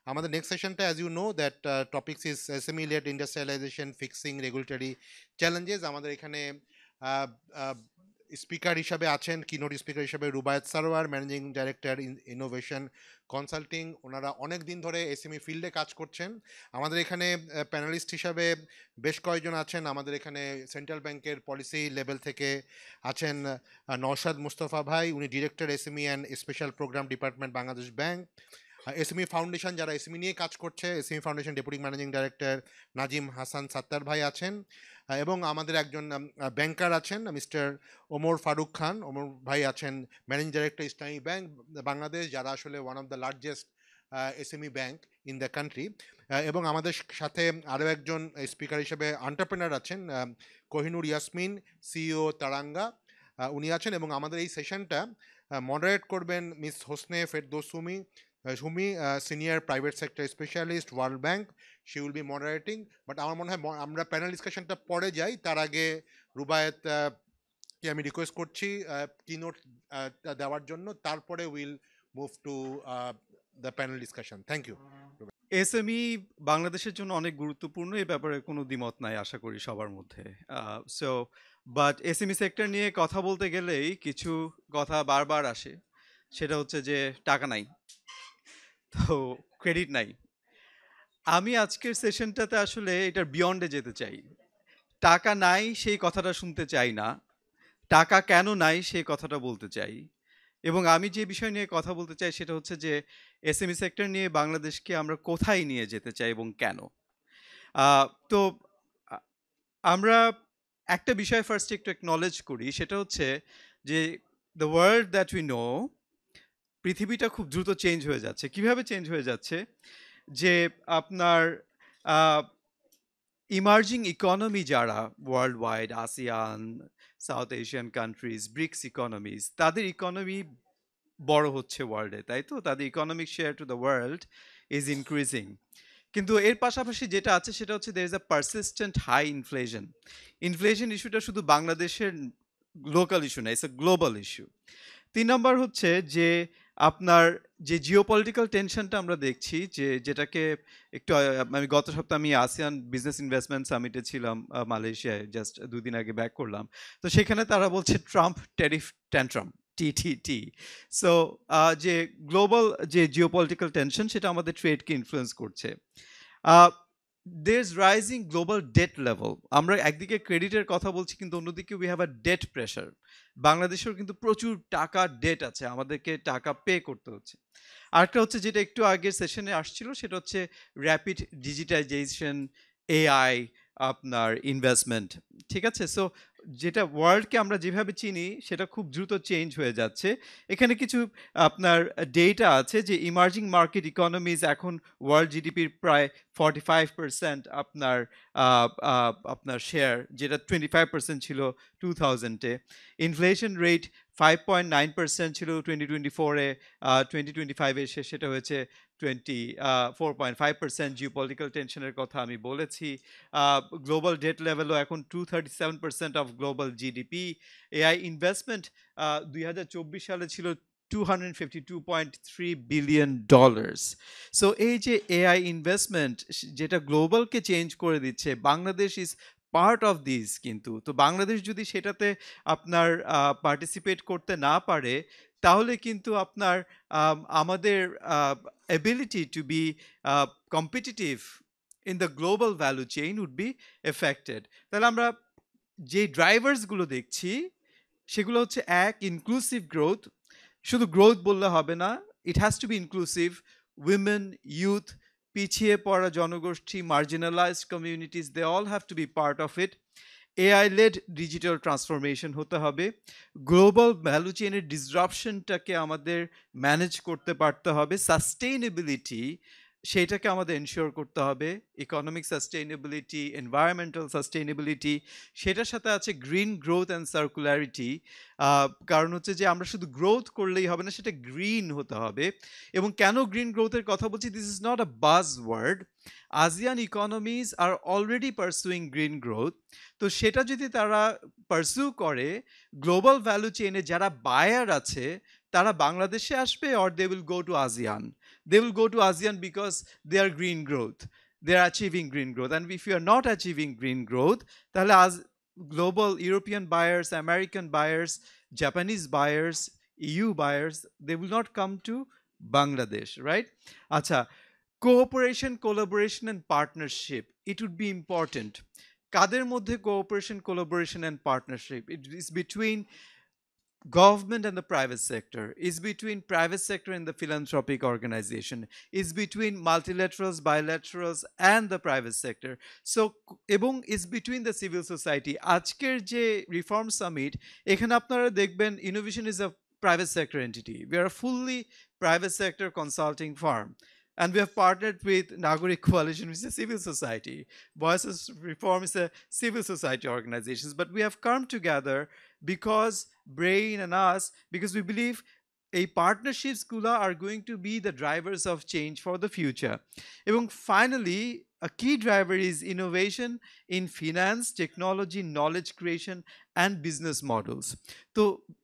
আমাদের নেক্সট সেশনটা as you know that topics is SME led industrialization fixing regulatory challenges. আমাদের এখানে speaker হিসাবে আছেন, কিনোট স্পিকার হিসাবে Rubayet Sarwar, managing director innovation consulting. ওনারা অনেক দিন ধরে এসএমই ফিল্ডে কাজ করছেন। আমাদের এখানে প্যানেলিস্ট হিসাবে বেশ কয়েকজন আছেন। আমাদের এখানে সেন্ট্রাল ব্যাংকের পলিসি লেভেল থেকে আছেন নওশাদ মুস্তফা ভাই, উনি director SME and special program department Bangladesh bank. SME foundation, যারা এসএমই নিয়ে কাজ করছে, SME foundation deputy managing director Nazim Hasan Sattar ভাই আছেন। এবং আমাদের একজন ব্যাংকার আছেন মিস্টার ওমর ফারুক খান, ওমর ভাই আছেন managing director Islami bank Bangladesh, যারা আসলে one of the largest SME bank in the country. এবং আমাদের সাথে আরও একজন স্পিকার হিসেবে এন্টারপ্রেনার আছেন কোহিনুর ইয়াসমিন, সিইও তারাঙ্গা, উনি আছেন। এবং আমাদের এই সেশনটা মডারেট করবেন miss Hosne Ferdous Sumi, senior private sector specialist, World Bank. She will be moderating. But আমার মনে হয় আমরা প্যানেল ডিসকাশনটা পরে যাই, তার আগে রুবায়েত কে আমি রিকোয়েস্ট করছি কিনোট দেওয়ার জন্য, তারপরে will move to the panel discussion. Thank you. SME বাংলাদেশের জন্য অনেক গুরুত্বপূর্ণ, এই ব্যাপারে কোনো দ্বিমত নাই আশা করি সবার মধ্যে। সো বাট এসএমই সেক্টর নিয়ে কথা বলতে গেলেই কিছু কথা বারবার আসে, সেটা হচ্ছে যে টাকা নাই, তো ক্রেডিট নাই। আমি আজকের সেশনটাতে আসলে এটার বিয়ন্ডে যেতে চাই। টাকা নাই সেই কথাটা শুনতে চাই না, টাকা কেন নাই সেই কথাটা বলতে চাই। এবং আমি যে বিষয় নিয়ে কথা বলতে চাই সেটা হচ্ছে যে এসএমই সেক্টর নিয়ে বাংলাদেশকে আমরা কোথায় নিয়ে যেতে চাই এবং কেন। তো আ- আমরা একটা বিষয় ফার্স্ট একটু একনলেজ করি, সেটা হচ্ছে যে the world that we know, পৃথিবীটা খুব দ্রুত চেঞ্জ হয়ে যাচ্ছে। কিভাবে চেঞ্জ হয়ে যাচ্ছে? যে আপনার ইমার্জিং ইকোনমি যারা world wide, ASEAN, South Asian countries, BRICS economies, তাদের ইকোনমি বড় হচ্ছে ওয়ার্ল্ডে, তাই তো? তাদের economic share to the world is increasing. কিন্তু এর পাশাপাশি যেটা আছে সেটা হচ্ছে there is a persistent high inflation. Inflation ইস্যুটা শুধু বাংলাদেশের লোকাল ইস্যু না, ইটস এ গ্লোবাল ইস্যু। ৩ নম্বর হচ্ছে যে আপনার যে জিওপলিটিক্যাল টেনশনটা আমরা দেখছি, যেটাকে একটু আমি গত সপ্তাহে আমি আসিয়ান বিজনেস ইনভেস্টমেন্ট সামিটে ছিলাম মালয়েশিয়ায়, জাস্ট ২ দিন আগে ব্যাক করলাম। তো সেখানে তারা বলছে Trump tariff tantrum, TTT. So যে গ্লোবাল যে জিওপলিটিক্যাল টেনশন সেটা আমাদের ট্রেডকে ইনফ্লুয়েন্স করছে। There is rising global debt level. আমরা একদিকে ক্রেডিটের কথা বলছি, কিন্তু অন্যদিকে we have a debt pressure. বাংলাদেশেও কিন্তু প্রচুর টাকা ডেট আছে, আমাদেরকে টাকা পে করতে হচ্ছে। আরেকটা হচ্ছে যেটা একটু আগের সেশনে আসছিল, সেটা হচ্ছে র্যাপিড ডিজিটাইজেশন, এআই, আপনার ইনভেস্টমেন্ট। ঠিক আছে? সো যেটা ওয়ার্ল্ডকে আমরা যেভাবে চিনি সেটা খুব দ্রুত চেঞ্জ হয়ে যাচ্ছে। এখানে কিছু আপনার ডেটা আছে যে ইমার্জিং মার্কেট ইকোনমিজ এখন ওয়ার্ল্ড জিডিপির প্রায় 45% আপনার আপনার শেয়ার, যেটা 25% ছিল 2000-এ। ইনফ্লেশন রেট 5.9% ছিল 2024-এ, 2025-এ এসে সেটা হয়েছে 4.5%। জিওপলিটিক্যাল টেনশনের কথা আমি বলেছি। গ্লোবাল ডেট লেভেলও এখন 237% of global GDP. AI investment 2024 সালে ছিল $252.3 বিলিয়ন। সো এই যে এআই ইনভেস্টমেন্ট যেটা গ্লোবালকে চেঞ্জ করে দিচ্ছে, Bangladesh is part of this. কিন্তু তো বাংলাদেশ যদি সেটাতে আপনার পার্টিসিপেট করতে না পারে, তাহলে কিন্তু আপনার আমাদের ability to be competitive in the global value chain would be affected. তাহলে আমরা যে ড্রাইভার্সগুলো দেখছি সেগুলো হচ্ছে এক, ইনক্লুসিভ গ্রোথ। শুধু গ্রোথ বললে হবে না, it has to be inclusive. Women, youth, পিছিয়ে পড়া জনগোষ্ঠী, marginalized communities, they all have to be part of it. AI led digital transformation হতে হবে। গ্লোবাল ভ্যালু চেইনের ডিসরাপশনটাকে আমাদের ম্যানেজ করতে পারতে হবে। সাস্টেইনেবিলিটি সেটাকে আমাদের এনশিওর করতে হবে। ইকোনমিক সাস্টেইনেবিলিটি, এনভায়রনমেন্টাল সাস্টেইনেবিলিটি, সেটার সাথে আছে গ্রিন গ্রোথ অ্যান্ড সার্কুলারিটি। কারণ হচ্ছে যে আমরা শুধু গ্রোথ করলেই হবে না, সেটা গ্রিন হতে হবে। এবং কেন গ্রিন গ্রোথের কথা বলছি, দিস ইজ নট আ বাজ word. ASEAN economies are already pursuing green growth. তো সেটা যদি তারা পারসিউ করে, গ্লোবাল ভ্যালু চেইনে যারা বায়ার আছে তারা বাংলাদেশে আসবে, or they will go to ASEAN। They will go to ASEAN because they are green growth. They are achieving green growth. And if you are not achieving green growth, তাহলে as global European buyers, American buyers, Japanese buyers, EU buyers, they will not come to Bangladesh, right? আচ্ছা, cooperation, collaboration and partnership, it would be important. কাদের মধ্যে cooperation, collaboration and partnership? It is between government and the private sector, is between private sector and the philanthropic organization, is between multilaterals, bilaterals and the private sector. So এবং is between the civil society. আজকের যে reform summit, এখানে আপনারা দেখবেন innovation is a private sector entity. We are a fully private sector consulting firm. And we have partnered with Nagorik Coalition, which is a civil society. Voices Reform is a civil society organization. But we have come together because Brain and us, because we believe a partnerships গুলা are going to be the drivers of change for the future. এবং finally, a key driver is innovation in finance, technology, knowledge creation and business models. তো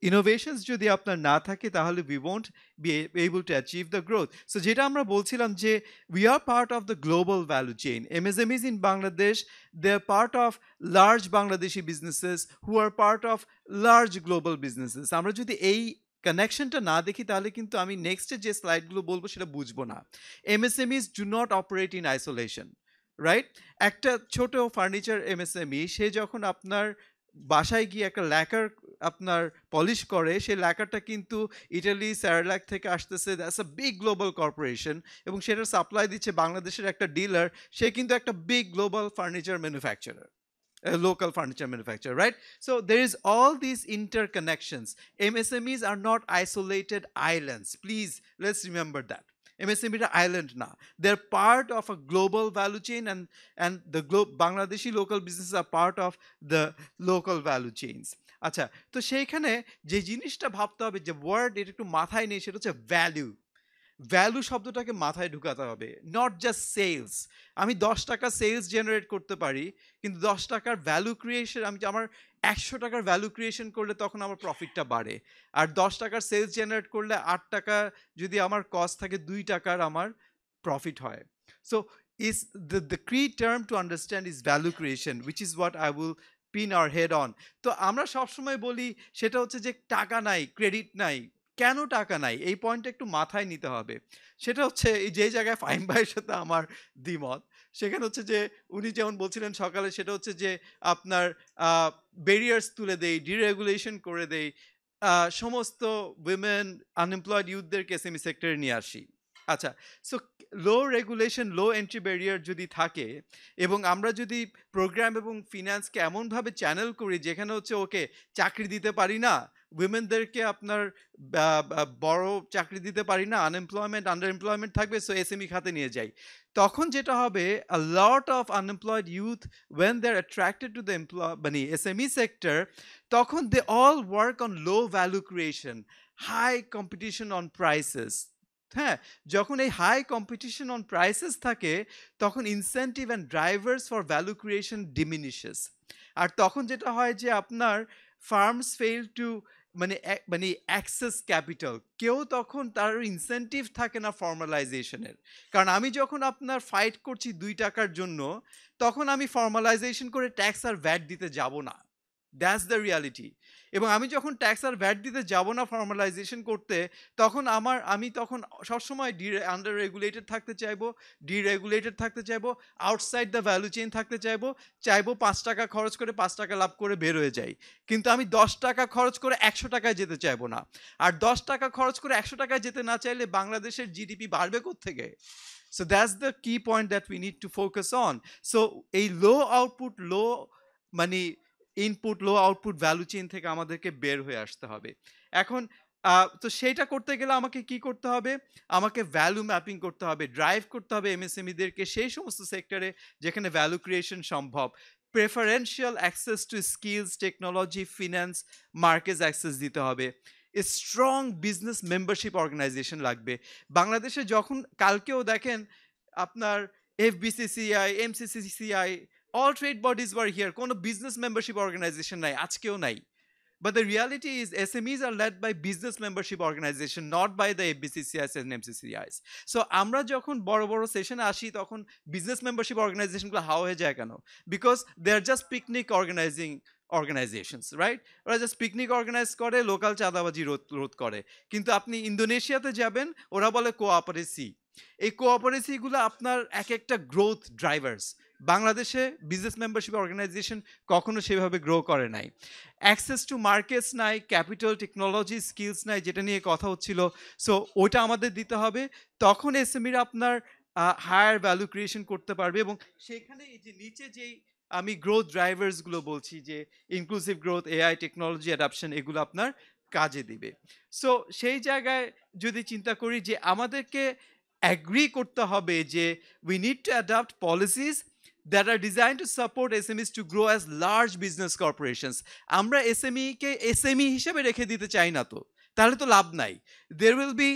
innovations যদি আপনার না থাকে তাহলে we won't be able to achieve the growth. So যেটা আমরা বলছিলাম যে we are part of the global value chain. MSMEs in Bangladesh, they are part of large Bangladeshi businesses who are part of large global businesses. আমরা যদি এই কানেকশনটা না দেখি তাহলে কিন্তু আমি নেক্সটে যে স্লাইডগুলো বলবো সেটা বুঝবো না। MSMEs do not operate in isolation, right? একটা ছোট ফার্নিচার MSME, সে যখন আপনার বাসায় গিয়ে একটা ল্যাকার আপনার পলিশ করে, সেই ল্যাকারটা কিন্তু ইটালি স্যারালাক থেকে আসতেছে, that's a big global corporation, এবং সেটার সাপ্লাই দিচ্ছে বাংলাদেশের একটা ডিলার, সে কিন্তু একটা big global furniture manufacturer, a local furniture manufacturer, right? So there is all these interconnections. MSMEs are not isolated islands. Please, let's remember that. MSME is an island now. They're part of a global value chain, and the Bangladeshi local businesses are part of the local value chains. আচ্ছা, তো সেইখানে যে জিনিসটা ভাবতে হবে, যে word এটা একটু মাথায় নেই, সেটা হচ্ছে ভ্যালু। ভ্যালু শব্দটাকে মাথায় ঢুকাতে হবে, নট জাস্ট সেলস। আমি 10 টাকা সেলস জেনারেট করতে পারি, কিন্তু 10 টাকার ভ্যালু ক্রিয়েশন, আমি আমার 100 টাকার ভ্যালু ক্রিয়েশন করলে তখন আমার প্রফিটটা বাড়ে। আর 10 টাকার সেলস জেনারেট করলে 8 টাকা যদি আমার কস্ট থাকে, 2 টাকার আমার প্রফিট হয়। So is the key term to understand is value creation, which is what I will pin our head on. তো আমরা সবসময় বলি সেটা হচ্ছে যে টাকা নাই, ক্রেডিট নাই। কেন টাকা নাই, এই পয়েন্টটা একটু মাথায় নিতে হবে। সেটা হচ্ছে এই যে জায়গায় ফাহিম ভাইয়ের সাথে আমার দ্বিমত, সেখানে হচ্ছে যে উনি যেমন বলছিলেন সকালে, সেটা হচ্ছে যে আপনার ব্যারিয়ার্স তুলে দেই, ডিরেগুলেশন করে দেই, সমস্ত উইমেন আনএমপ্লয়েড ইউথদেরকে এসএমই সেক্টরে নিয়ে আসি। আচ্ছা, সো লো রেগুলেশন, লো এন্ট্রি ব্যারিয়ার যদি থাকে, এবং আমরা যদি প্রোগ্রাম এবং ফিনান্সকে এমনভাবে চ্যানেল করি যেখানে হচ্ছে ওকে চাকরি দিতে পারি না, উইমেনদেরকে আপনার বড় চাকরি দিতে পারি না, আনএমপ্লয়মেন্ট, আন্ডার এমপ্লয়মেন্ট থাকবে, সো এসএমই খাতে নিয়ে যাই, তখন যেটা হবে, a lot of unemployed youth when they are attracted to the মানে এসএমই সেক্টর, তখন they all work on low value creation, high competition on prices. হ্যাঁ, যখন এই হাই কম্পিটিশন অন প্রাইসেস থাকে, তখন incentive and drivers for value creation diminishes. আর তখন যেটা হয় যে আপনার ফার্মস ফেল টু মানে অ্যাক্সেস ক্যাপিটাল, কেউ তখন তার ইনসেন্টিভ থাকে না ফর্মালাইজেশনের। কারণ আমি যখন আপনার ফাইট করছি 2 টাকার জন্য, তখন আমি ফর্মালাইজেশন করে ট্যাক্স আর ভ্যাট দিতে যাব না, দ্যাটস দ্য রিয়ালিটি। এবং আমি যখন ট্যাক্স আর ভ্যাট দিতে যাব না ফর্মালাইজেশন করতে, তখন আমি তখন সবসময় আন্ডার রেগুলেটেড থাকতে চাইবো, ডিরেগুলেটেড থাকতে চাইবো, আউটসাইড দ্য ভ্যালু চেইন থাকতে চাইবো, 5 টাকা খরচ করে 5 টাকা লাভ করে বের হয়ে যাই। কিন্তু আমি 10 টাকা খরচ করে 100 টাকায় যেতে চাইবো না। আর 10 টাকা খরচ করে 100 টাকায় যেতে না চাইলে বাংলাদেশের জিডিপি বাড়বে কোত্থেকে? So that's the key point that we need to focus on. So a low output, low money input, low output value chain থেকে আমাদেরকে বের হয়ে আসতে হবে। এখন তো সেইটা করতে গেলে আমাকে কি করতে হবে? আমাকে ভ্যালু ম্যাপিং করতে হবে, ড্রাইভ করতে হবে এমএসএমইদেরকে সেই সমস্ত সেক্টরে যেখানে ভ্যালু ক্রিয়েশন সম্ভব। Preferential access to skills, technology, finance, market access দিতে হবে। স্ট্রং বিজনেস মেম্বারশিপ অর্গানাইজেশন লাগবে। বাংলাদেশে যখন কালকেও দেখেন আপনার FBCCI, MCCCI, all trade bodies were here, কোনো বিজনেস মেম্বারশিপ অর্গানাইজেশন নাই, আজকেও নাই। But the reality is SMEs are led by business membership organization, not by the FBCCIs and MCCIs. So আমরা যখন বড় বড় সেশনে আসি তখন বিজনেস মেম্বারশিপ অর্গানাইজেশনগুলো হাওয়া হয়ে যায় কেন? Because they are just picnic organizing organizations, right? ওরা জাস্ট পিকনিক অর্গানাইজ করে, লোকাল চাঁদাবাজি রোধ রোধ করে। কিন্তু আপনি ইন্দোনেশিয়াতে যাবেন, ওরা বলে কোঅপারেসি। এই কোঅপারেসিগুলো আপনার এক একটা গ্রোথ ড্রাইভার্স। বাংলাদেশে বিজনেস মেম্বারশিপ অর্গানাইজেশন কখনো সেভাবে গ্রো করে নাই। অ্যাক্সেস টু মার্কেটস নাই, ক্যাপিটাল, টেকনোলজি, স্কিলস নাই, যেটা নিয়ে কথা হচ্ছিল। সো ওইটা আমাদের দিতে হবে। তখন এসএমইরা আপনার হায়ার ভ্যালু ক্রিয়েশন করতে পারবে। এবং সেখানে এই যে নিচে যেই আমি গ্রোথ ড্রাইভার্সগুলো বলছি, যে inclusive growth, AI, technology adoption, এগুলো আপনার কাজে দিবে। সো সেই জায়গায় যদি চিন্তা করি যে আমাদেরকে অ্যাগ্রি করতে হবে যে we need to adopt policies that are designed to support SMEs to grow as large business corporations. আমরা এসএমইকে এসএমই হিসেবে রেখে দিতে চাই না, তো তাহলে তো লাভ নাই। There will be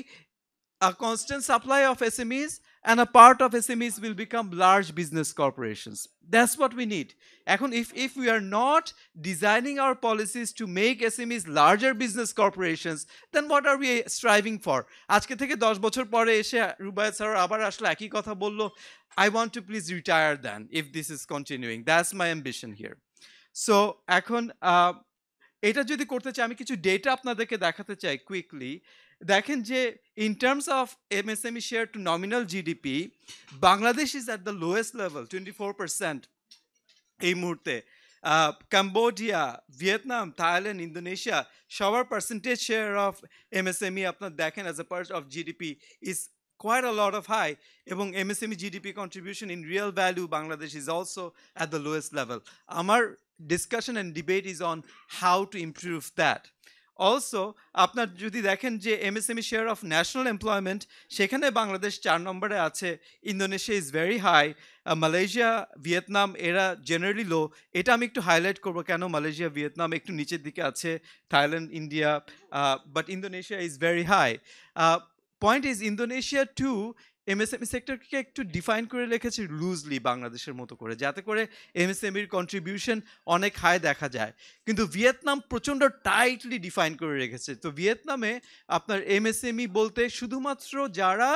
a constant supply of SMEs, and a part of SMEs will become large business corporations. That's what we need. এখন if we are not designing our policies to make SMEs larger business corporations, then what are we striving for? আজকে থেকে 10 বছর পরে এসে Rubayet sir আবার আসলে একই কথা বললো, I want to please retire then if this is continuing. That's my ambition here. So এখন এটা যদি করতে চাই, আমি কিছু ডেটা আপনাদেরকে দেখাতে চাই কুইকলি। দেখেন যে in terms of MSME share two nominal GDP, Bangladesh is at the lowest level, 24% এই মুহূর্তে। কাম্বোডিয়া, ভিয়েতনাম, থাইল্যান্ড, ইন্দোনেশিয়া সবার পার্সেন্টেজ শেয়ার অফ এমএসএমই আপনার দেখেন as a part of GDP is quite a lot of high, এবং MSME GDP contribution in real value Bangladesh is also at the lowest level. Our discussion and debate is on how to improve that. Also আপনার যদি দেখেন যে MSME share of national employment, সেখানে বাংলাদেশ 4 নম্বরে আছে, Indonesia is very high, Malaysia, Vietnam এরা generally low. এটা আমি একটু হাইলাইট করবো কেন মালয়েশিয়া, ভিয়েতনাম একটু নিচের দিকে আছে, Thailand, India, but Indonesia is very high. Point is Indonesia to MSME সেক্টরকে একটু ডিফাইন করে রেখেছে লুজলি বাংলাদেশের মতো করে, যাতে করে এমএসএমইর কন্ট্রিবিউশন অনেক হাই দেখা যায়। কিন্তু ভিয়েতনাম প্রচণ্ড টাইটলি ডিফাইন করে রেখেছে। তো ভিয়েতনামে আপনার এমএসএমই বলতে শুধুমাত্র যারা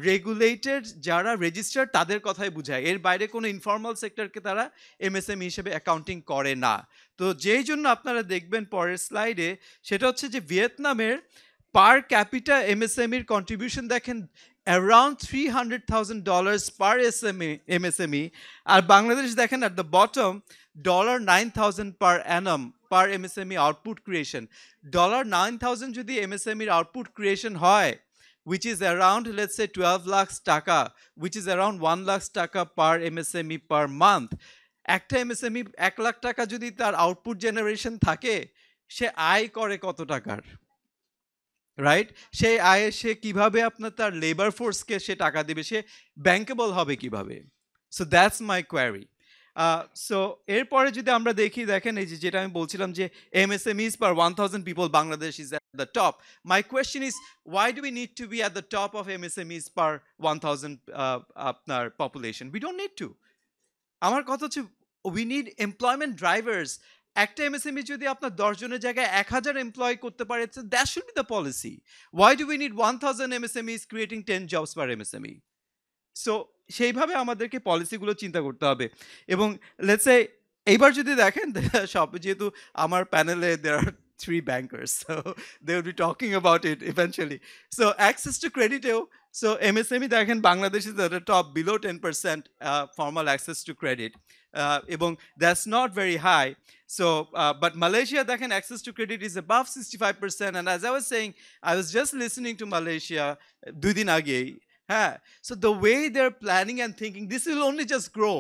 রেগুলেটেড, যারা রেজিস্টার্ড, তাদের কথাই বোঝায়। এর বাইরে কোনো ইনফর্মাল সেক্টরকে তারা এমএসএমই হিসেবে অ্যাকাউন্টিং করে না। তো যেই জন্য আপনারা দেখবেন পরের স্লাইডে, সেটা হচ্ছে যে ভিয়েতনামের পার ক্যাপিটা এমএসএমইর কন্ট্রিবিউশন দেখেন around $300,000 per MSME, আর বাংলাদেশ দেখেন at the bottom $9,000 per annum per MSME output creation. $9,000 যদি MSME output creation হয়, which is around let's say 12 lakhs টাকা, which is around 1 lakhs টাকা per MSME per month. একটা MSME 1 lakh টাকা যদি তার আউটপুট জেনারেশন থাকে, সে আয় করে কত টাকার, রাইট? সেই আয়ে সে কিভাবে আপনার তার লেবার ফোর্সকে সে টাকা দেবে, সে ব্যাংকেবল হবে কিভাবে? So that's my query. So এরপরে যদি আমরা দেখি, দেখেন এই যে যেটা আমি বলছিলাম যে MSMEs per 1,000 people Bangladesh is at the top. My question is, why do we need to be at the top of MSMEs per 1,000 আপনার population? We don't need to. আমার কথা হচ্ছে we need employment drivers. একটা MSME যদি আপনার 10 জনের জায়গায় 1000 employ করতে পারে, that should be the policy. Why do we need 1000 MSMEs creating 10 jobs per MSME? So সেইভাবে আমাদেরকে পলিসিগুলো চিন্তা করতে হবে। এবং লেটস সে এইবার যদি দেখেন সব, যেহেতু আমার প্যানেলে দেয়ার আর 3 bankers, so they will be talking about it eventually. So access to credit, so MSME দেখেন Bangladesh is at the top, below 10% formal access to credit, এবং that's not very high. So but Malaysia দেখেন access to credit is above 65%, and as I was saying, I was just listening to Malaysia 2 দিন আগেই, হ্যাঁ। So the way they're planning and thinking, this will only just grow,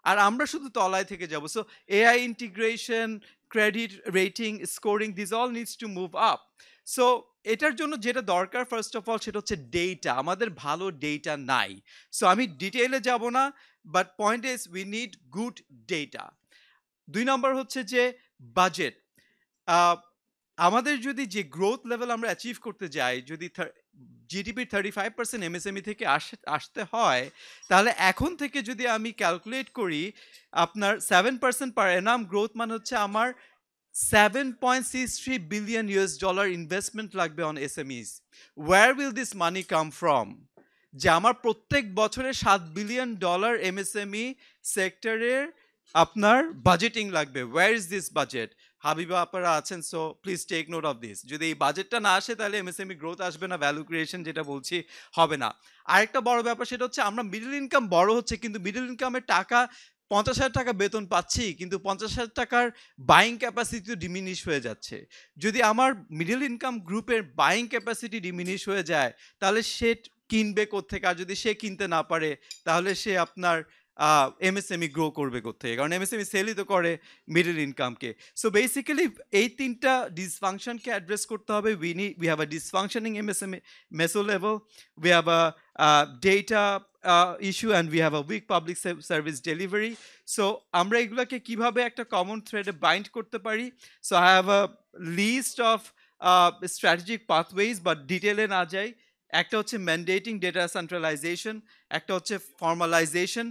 আর আমরা শুধু তলায় থেকে যাব। So AI integration, credit rating, scoring, this all needs to move up. So এটার জন্য যেটা দরকার ফার্স্ট অফ অল, সেটা হচ্ছে ডেটা। আমাদের ভালো ডেটা নাই। সো আমি ডিটেইলে যাব না, but point is we need good data. 2 নম্বর হচ্ছে যে বাজেট। আমাদের যদি যে গ্রোথ লেভেল আমরা অ্যাচিভ করতে যাই, যদি জিডিপির 35% এমএসএমই থেকে আসতে হয়, তাহলে এখন থেকে যদি আমি ক্যালকুলেট করি, আপনার 7% পার অ্যানাম গ্রোথ মানে হচ্ছে আমার 7.63 billion US dollar investment লাগবে on SMEs. Where will this money come from? যে আমার প্রত্যেক বছরে $7 billion MSME সেক্টরের আপনার বাজেটিং লাগবে। Where is this budget? Habiba আপনারা আছেন, so please take note of this. যদি এই বাজেটটা না আসে তাহলে এমএসএমই গ্রোথ আসবে না, ভ্যালু ক্রিয়েশন যেটা বলছি হবে না। আরেকটা বড় ব্যাপার সেটা হচ্ছে আমরা মিডল ইনকাম বড় হচ্ছে, কিন্তু মিডল ইনকামের টাকা 50,000 টাকা বেতন পাচ্ছি, কিন্তু 50,000 টাকার বাইং ক্যাপাসিটি ডিমিনিশ হয়ে যাচ্ছে। যদি আমার মিডল ইনকাম গ্রুপের বাইং ক্যাপাসিটি ডিমিনিশ হয়ে যায় তাহলে সে কিনবে কোত্থেকে? আর যদি সে কিনতে না পারে তাহলে সে আপনার এমএসএমই গ্রো করবে কোত্থেকে? কারণ এমএসএমই সেলই তো করে মিডল ইনকামকে। সো বেসিক্যালি এই তিনটা ডিসফাংশনকে অ্যাড্রেস করতে হবে। We have a dysfunctioning MSME meso level, we have a data issue and we have a weak public service delivery. So আমরা এগুলোকে কিভাবে একটা কমন থ্রেডে বাইন্ড করতে পারি? So I have a list of strategic pathways, but ডিটেলে না যাই। একটা হচ্ছে ম্যান্ডেটিং ডেটা সেন্ট্রালাইজেশন, একটা হচ্ছে ফর্মালাইজেশন,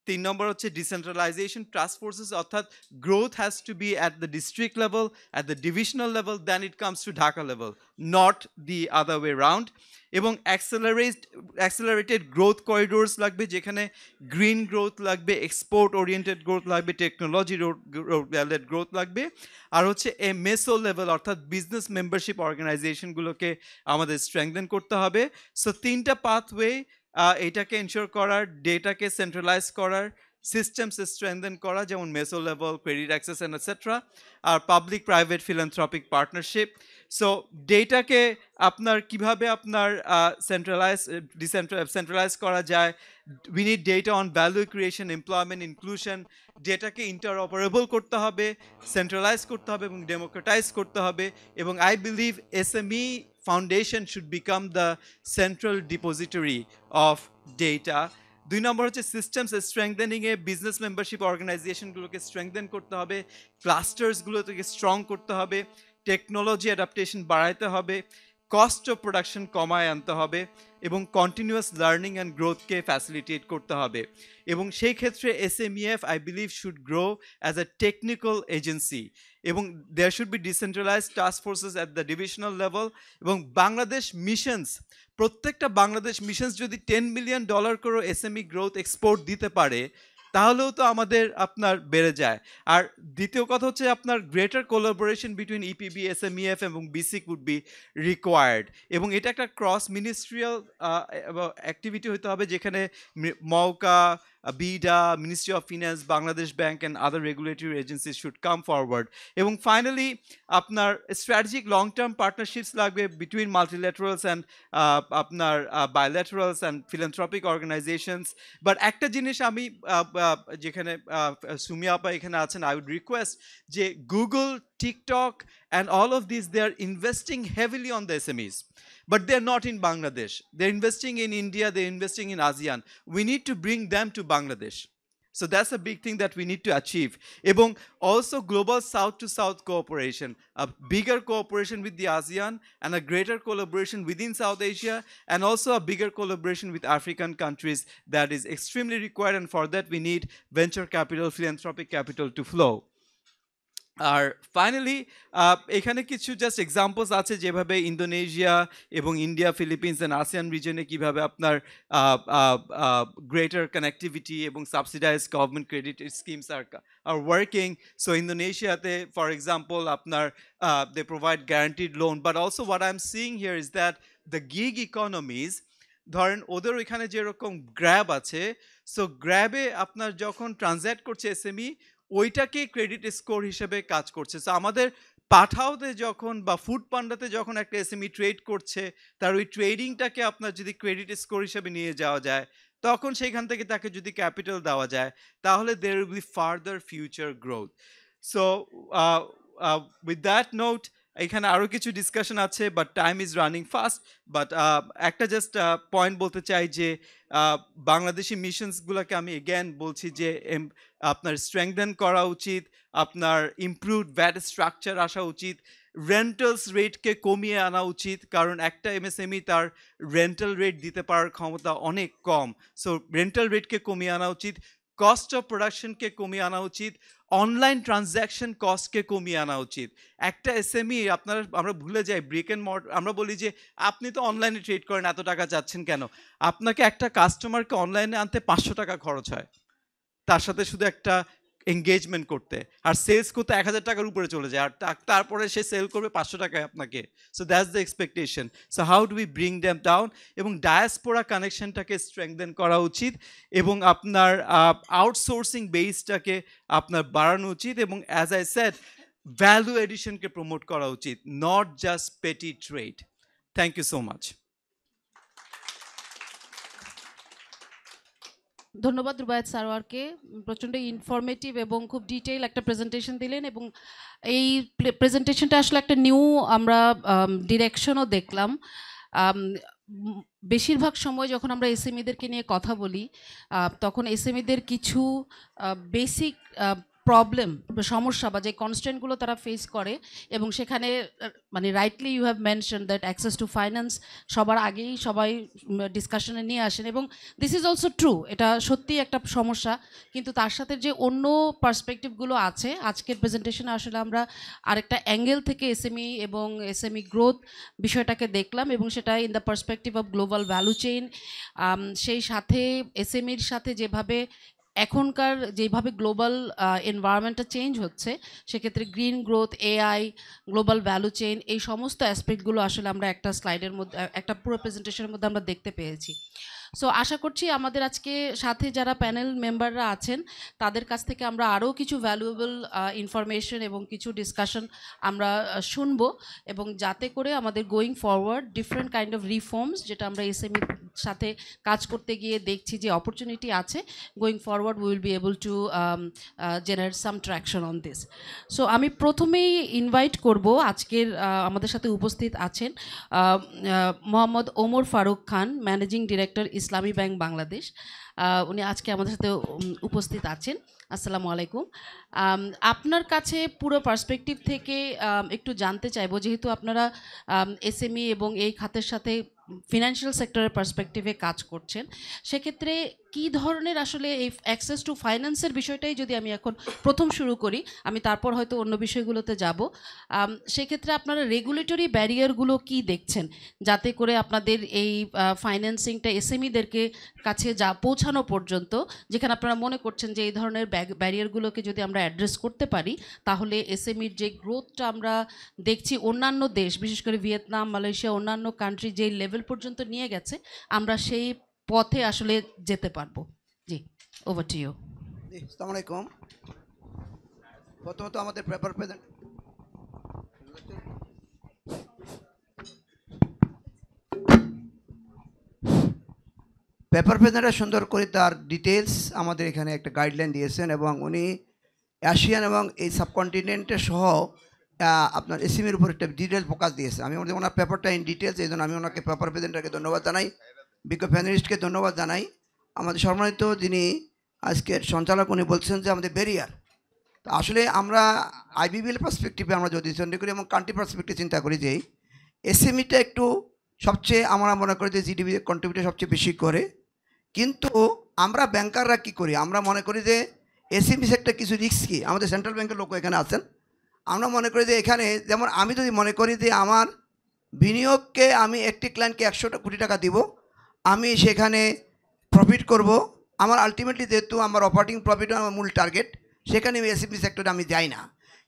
3 নম্বর হচ্ছে ডিসেন্ট্রালাইজেশন ট্রাস্ক ফোর্সেস, অর্থাৎ growth has to be at the district level, at the divisional level, then it comes to Dhaka level, not the other way round. এবং অ্যাক্সেলারেটেড গ্রোথ করিডোরস লাগবে, যেখানে গ্রিন গ্রোথ লাগবে, export oriented growth লাগবে, technology growth লাগবে। আর হচ্ছে a meso level অর্থাৎ business membership অর্গানাইজেশনগুলোকে আমাদের স্ট্রেংথেন করতে হবে। সো তিনটা পাথওয়ে, এটাকে এনশিওর করার, ডেটাকে সেন্ট্রালাইজ করার, সিস্টেমস স্ট্রেংথেন করা, যেমন meso level, credit access and etcetera, আর public private philanthropic partnership. So ডেটাকে আপনার কিভাবে আপনার সেন্ট্রালাইজ করা যায়? We need data on value creation, employment, inclusion. ডেটাকে ইন্টারঅপারেবল করতে হবে, সেন্ট্রালাইজ করতে হবে এবং ডেমোক্রেটাইজ করতে হবে। এবং I believe SME foundation should become the central depository of data. 2 নম্বর হচ্ছে সিস্টেমস স্ট্রেংথেনিংয়ে বিজনেস মেম্বারশিপ অর্গানাইজেশনগুলোকে স্ট্রেংথেন করতে হবে, ক্লাস্টার্সগুলোকে স্ট্রং করতে হবে, টেকনোলজি অ্যাডাপ্টেশন বাড়াইতে হবে, কস্ট অফ প্রোডাকশন কমায় আনতে হবে এবং কন্টিনিউয়াস লার্নিং অ্যান্ড গ্রোথকে ফ্যাসিলিটেট করতে হবে। এবং সেই ক্ষেত্রে SMEF I believe should grow as a technical agency, এবং there should be decentralised task forces at the divisional level. এবং বাংলাদেশ মিশনস, প্রত্যেকটা বাংলাদেশ মিশনস যদি $10 মিলিয়ন করে এসএমই গ্রোথ এক্সপোর্ট দিতে পারে তাহলেও তো আমাদের আপনার বেড়ে যায়। আর দ্বিতীয় কথা হচ্ছে আপনার গ্রেটার কোলাবোরেশন বিটুইন ইপিবি, এসএমইএফ এবং বিসিক উড বি রিকোয়ার্ড। এবং এটা একটা ক্রস মিনিস্ট্রিয়াল অ্যাক্টিভিটি হতে হবে, যেখানে মৌকা, BIDA, ministry of finance, Bangladesh bank and other regulatory agencies should come forward. এবং ফাইনালি আপনার স্ট্র্যাটেজিক লং টার্ম পার্টনারশিপস লাগবে বিটুইন মাল্টিল্যাটারালস অ্যান্ড আপনার bilaterals and philanthropic organisations. But একটা জিনিস আমি যেখানে সুমি আপা এখানে আছেন, আই উড রিকোয়েস্ট যে Google, TikTok and all of these, they are investing heavily on the SMEs, but they are not in Bangladesh. They're investing in India, they're investing in ASEAN. We need to bring them to Bangladesh. So that's a big thing that we need to achieve. এবং also global south to south cooperation, a bigger cooperation with the ASEAN and a greater collaboration within South Asia, and also a bigger collaboration with African countries that is extremely required, and for that we need venture capital, philanthropic capital to flow. আর finally এখানে কিছু just examples আছে যেভাবে Indonesia এবং India, Philippines and ASEAN রিজনে কীভাবে আপনার greater connectivity এবং subsidise government credit schemes are working. So ইন্দোনেশিয়াতে ফর এক্সাম্পল আপনার they provide guaranteed loan, but also what I am seeing here is that the gig economies, ধরেন ওদের ওইখানে যেরকম গ্র্যাব আছে, সো গ্র্যাবে আপনার যখন ট্রানজ্যাক্ট করছে এসএমই, ওইটাকে ক্রেডিট স্কোর হিসেবে কাজ করছে। সো আমাদের পাঠাওতে যখন বা ফুড পান্ডাতে যখন একটা এসএমই ট্রেড করছে, তার ওই ট্রেডিংটাকে আপনার যদি ক্রেডিট স্কোর হিসেবে নিয়ে যাওয়া যায়, তখন সেইখান থেকে তাকে যদি ক্যাপিটাল দেওয়া যায়, তাহলে there will be further future growth. So with that note, এখানে আরও কিছু ডিসকাশন আছে, but time is running fast. But একটা জাস্ট পয়েন্ট বলতে চাই যে বাংলাদেশি মিশনসগুলোকে আমি এগেন বলছি যে আপনার স্ট্রেংথেন করা উচিত, আপনার ইমপ্রুভড ভ্যাট স্ট্রাকচার আসা উচিত, রেন্টালস রেটকে কমিয়ে আনা উচিত, কারণ একটা এমএসএমই তার রেন্টাল রেট দিতে পারার ক্ষমতা অনেক কম। সো রেন্টাল রেটকে কমিয়ে আনা উচিত, কস্ট অফ প্রোডাকশনকে কমিয়ে আনা উচিত, অনলাইন ট্রানজ্যাকশন কস্টকে কমিয়ে আনা উচিত। একটা এসএমই আমরা ভুলে যাই ব্রিক অ্যান্ড আমরা বলি যে আপনি তো অনলাইনে ট্রেড করেন, এত টাকা চাচ্ছেন কেন? আপনাকে একটা কাস্টমারকে অনলাইনে আনতে ৫০০ টাকা খরচ হয় তার সাথে শুধু একটা এঙ্গেজমেন্ট করতে, আর সেলস করতে ১,০০০ টাকার উপরে চলে যায়, আর তারপরে সে সেল করবে ৫০০ টাকায় আপনাকে। So that's the expectation. So how do we bring them down, এবং ডায়াসপোরা কানেকশনটাকে স্ট্রেংথেন করা উচিত, এবং আপনার আউটসোর্সিং বেসটাকে আপনার বাড়ানো উচিত, এবং অ্যাজ আই সেড ভ্যালু এডিশনকে প্রমোট করা উচিত, not just petty trade. Thank you so much. ধন্যবাদ রুবায়েত সারোয়ারকে, প্রচণ্ড ইনফরমেটিভ এবং খুব ডিটেইল একটা প্রেজেন্টেশন দিলেন, এবং এই প্রেজেন্টেশনটা আসলে একটা নিউ আমরা ডিরেকশনও দেখলাম। বেশিরভাগ সময় যখন আমরা এসএমইদেরকে নিয়ে কথা বলি তখন এসএমইদের কিছু বেসিক প্রবলেম, সমস্যা বা যে কনস্ট্যান্টগুলো তারা ফেস করে, এবং সেখানে মানে rightly you have mention that access to finance সবার আগেই সবাই ডিসকাশনে নিয়ে আসেন, এবং দিস ইজ অলসো ট্রু, এটা সত্যিই একটা সমস্যা। কিন্তু তার সাথে যে অন্য পার্সপেক্টিভগুলো আছে, আজকের প্রেজেন্টেশনে আসলে আমরা আরেকটা অ্যাঙ্গেল থেকে এসএমই এবং এসএমই গ্রোথ বিষয়টাকে দেখলাম, এবং সেটা in the perspective of global value chain. সেই সাথে এসএমইর সাথে যেভাবে এখনকার যেভাবে গ্লোবাল এনভায়রনমেন্টটা চেঞ্জ হচ্ছে, সেক্ষেত্রে green growth, AI, global value chain, এই সমস্ত অ্যাসপেক্টগুলো আসলে আমরা একটা স্লাইডের মধ্যে, একটা পুরো প্রেজেন্টেশনের মধ্যে আমরা দেখতে পেয়েছি। সো আশা করছি আমাদের আজকে সাথে যারা প্যানেল মেম্বাররা আছেন তাদের কাছ থেকে আমরা আরও কিছু ভ্যালুয়েবল ইনফরমেশন এবং কিছু ডিসকাশন আমরা শুনবো, এবং যাতে করে আমাদের going forward different kind of reforms, যেটা আমরা এসএমইর সাথে কাজ করতে গিয়ে দেখছি যে অপরচুনিটি আছে, going forward we will be able to generate some traction on this. So আমি প্রথমেই ইনভাইট করব, আজকের আমাদের সাথে উপস্থিত আছেন মোহাম্মদ ওমর ফারুক খান, ম্যানেজিং ডিরেক্টর ইসলামী ব্যাংক বাংলাদেশ। উনি আজকে আমাদের সাথে উপস্থিত আছেন। আসসালামু আলাইকুম। আপনার কাছে পুরো পার্সপেক্টিভ থেকে একটু জানতে চাইবো, যেহেতু আপনারা এসএমই এবং এই খাতের সাথে ফিনান্সিয়াল সেক্টরের পার্সপেক্টিভে কাজ করছেন, সেক্ষেত্রে কী ধরনের আসলে এই অ্যাক্সেস টু ফাইন্যান্সের বিষয়টাই যদি আমি এখন প্রথম শুরু করি, আমি তারপর হয়তো অন্য বিষয়গুলোতে যাব। সেক্ষেত্রে আপনারা রেগুলেটরি ব্যারিয়ারগুলো কি দেখছেন, যাতে করে আপনাদের এই ফাইন্যান্সিংটা এসএমইদেরকে কাছে পৌঁছানো পর্যন্ত, যেখানে আপনারা মনে করছেন যে এই ধরনের ব্যারিয়ারগুলোকে যদি আমরা অ্যাড্রেস করতে পারি, তাহলে এসএমইর যে গ্রোথটা আমরা দেখছি অন্যান্য দেশ, বিশেষ করে ভিয়েতনাম, মালয়েশিয়া, অন্যান্য কান্ট্রি যে লেভেল পর্যন্ত নিয়ে গেছে, আমরা সেই পথে আসলে যেতে পারবো। জি, ওভার টু ইউ। আসসালামু আলাইকুম। প্রথমত আমাদের পেপার প্রেজেন্টটা সুন্দর করে তার ডিটেলস আমাদের এখানে একটা গাইডলাইন দিয়েছেন, এবং উনি এশিয়ান এবং এই সাবকন্টিনেন্টের সহ আপনার এসএমইর উপর একটা ডিটেল ফোকাস দিয়েছে। আমি ওনার পেপারটা ইন ডিটেলস, এই জন্য আমি ওনাকে পেপার প্রেজেন্টারকে ধন্যবাদ জানাই, বিজ্ঞ প্যানেলিস্টকে ধন্যবাদ জানাই। আমাদের সম্মানিত যিনি আজকের সঞ্চালক, উনি বলছেন যে আমাদের ব্যারিয়ার, তো আসলে আমরা আইবিবিএল পার্সপেক্টিভে আমরা যদি চিন্তা করি এবং কান্ট্রি পার্সপেক্টিভ চিন্তা করি, যে এসএমইটা একটু সবচেয়ে আমরা মনে করি যে জিডিপি কন্ট্রিবিউটর সবচেয়ে বেশি করে, কিন্তু আমরা ব্যাংকাররা কি করি, আমরা মনে করি যে এসএমই সেক্টর কিছু রিস্কি। আমাদের সেন্ট্রাল ব্যাংকের লোক এখানে আছেন, আমরা মনে করি যে এখানে, যেমন আমি যদি মনে করি যে আমার বিনিয়োগকে আমি একটি ক্লায়েন্টকে 100 কোটি টাকা দিব, আমি সেখানে প্রফিট করব, আমার আলটিমেটলি যেহেতু আমার অপারেটিং প্রফিট আমার মূল টার্গেট, সেখানে আমি এসএমই সেক্টরে আমি যাই না।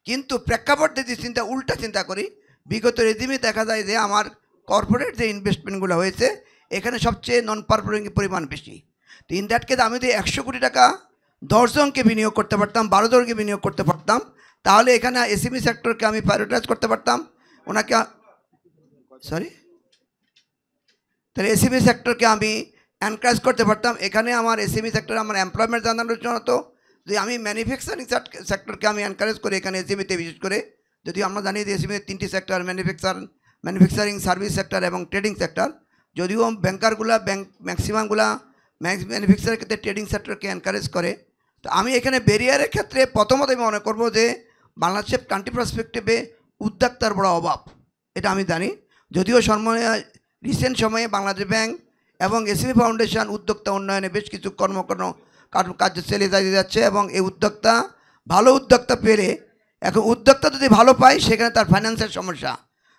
কিন্তু প্রেক্ষাপট যদি উল্টা চিন্তা করি, বিগত রেজিমে দেখা যায় যে আমার কর্পোরেট যে ইনভেস্টমেন্টগুলো হয়েছে, এখানে সবচেয়ে নন পারফর্মিং পরিমাণ বেশি। তো ইন দ্যাট কেস আমি যদি 100 কোটি টাকা 10 জনকে বিনিয়োগ করতে পারতাম, 12 জনকে বিনিয়োগ করতে পারতাম, তাহলে এখানে এসএমই সেক্টরকে আমি প্রায়োরিটাইজ করতে পারতাম, ওনাকে তাহলে এসএমই সেক্টরকে আমি এনকারেজ করতে পারতাম। এখানে আমার এসএমই সেক্টরে আমার এমপ্লয়মেন্ট জানানোর জন্য হতো যে আমি ম্যানুফ্যাকচারিং সেক্টরকে আমি এনকারেজ করি এখানে এসএমইতে, বিশেষ করে যদি আমরা জানি যে এসএমইতে 3টি সেক্টর, ম্যানুফ্যাকচারিং, সার্ভিস সেক্টর এবং ট্রেডিং সেক্টর। যদিও ব্যাংকারগুলা ম্যাক্সিমামগুলা ম্যানুফ্যাকচারের ক্ষেত্রে ট্রেডিং সেক্টরকে এনকারেজ করে। তো আমি এখানে ব্যারিয়ারের ক্ষেত্রে প্রথমত আমি মনে করবো যে বাংলাদেশের কান্ট্রি পার্সপেক্টিভে উদ্যোক্তার বড় অভাব, এটা আমি জানি। যদিও রিসেন্ট সময়ে বাংলাদেশ ব্যাংক এবং এসএমই ফাউন্ডেশন উদ্যোক্তা উন্নয়নে বেশ কিছু কর্মকাণ্ড কার্য চালিয়ে চালিয়ে যাচ্ছে, এবং এই উদ্যোক্তা ভালো উদ্যোক্তা পেলে, এখন উদ্যোক্তা যদি ভালো পায় সেখানে তার ফাইন্যান্সের সমস্যা।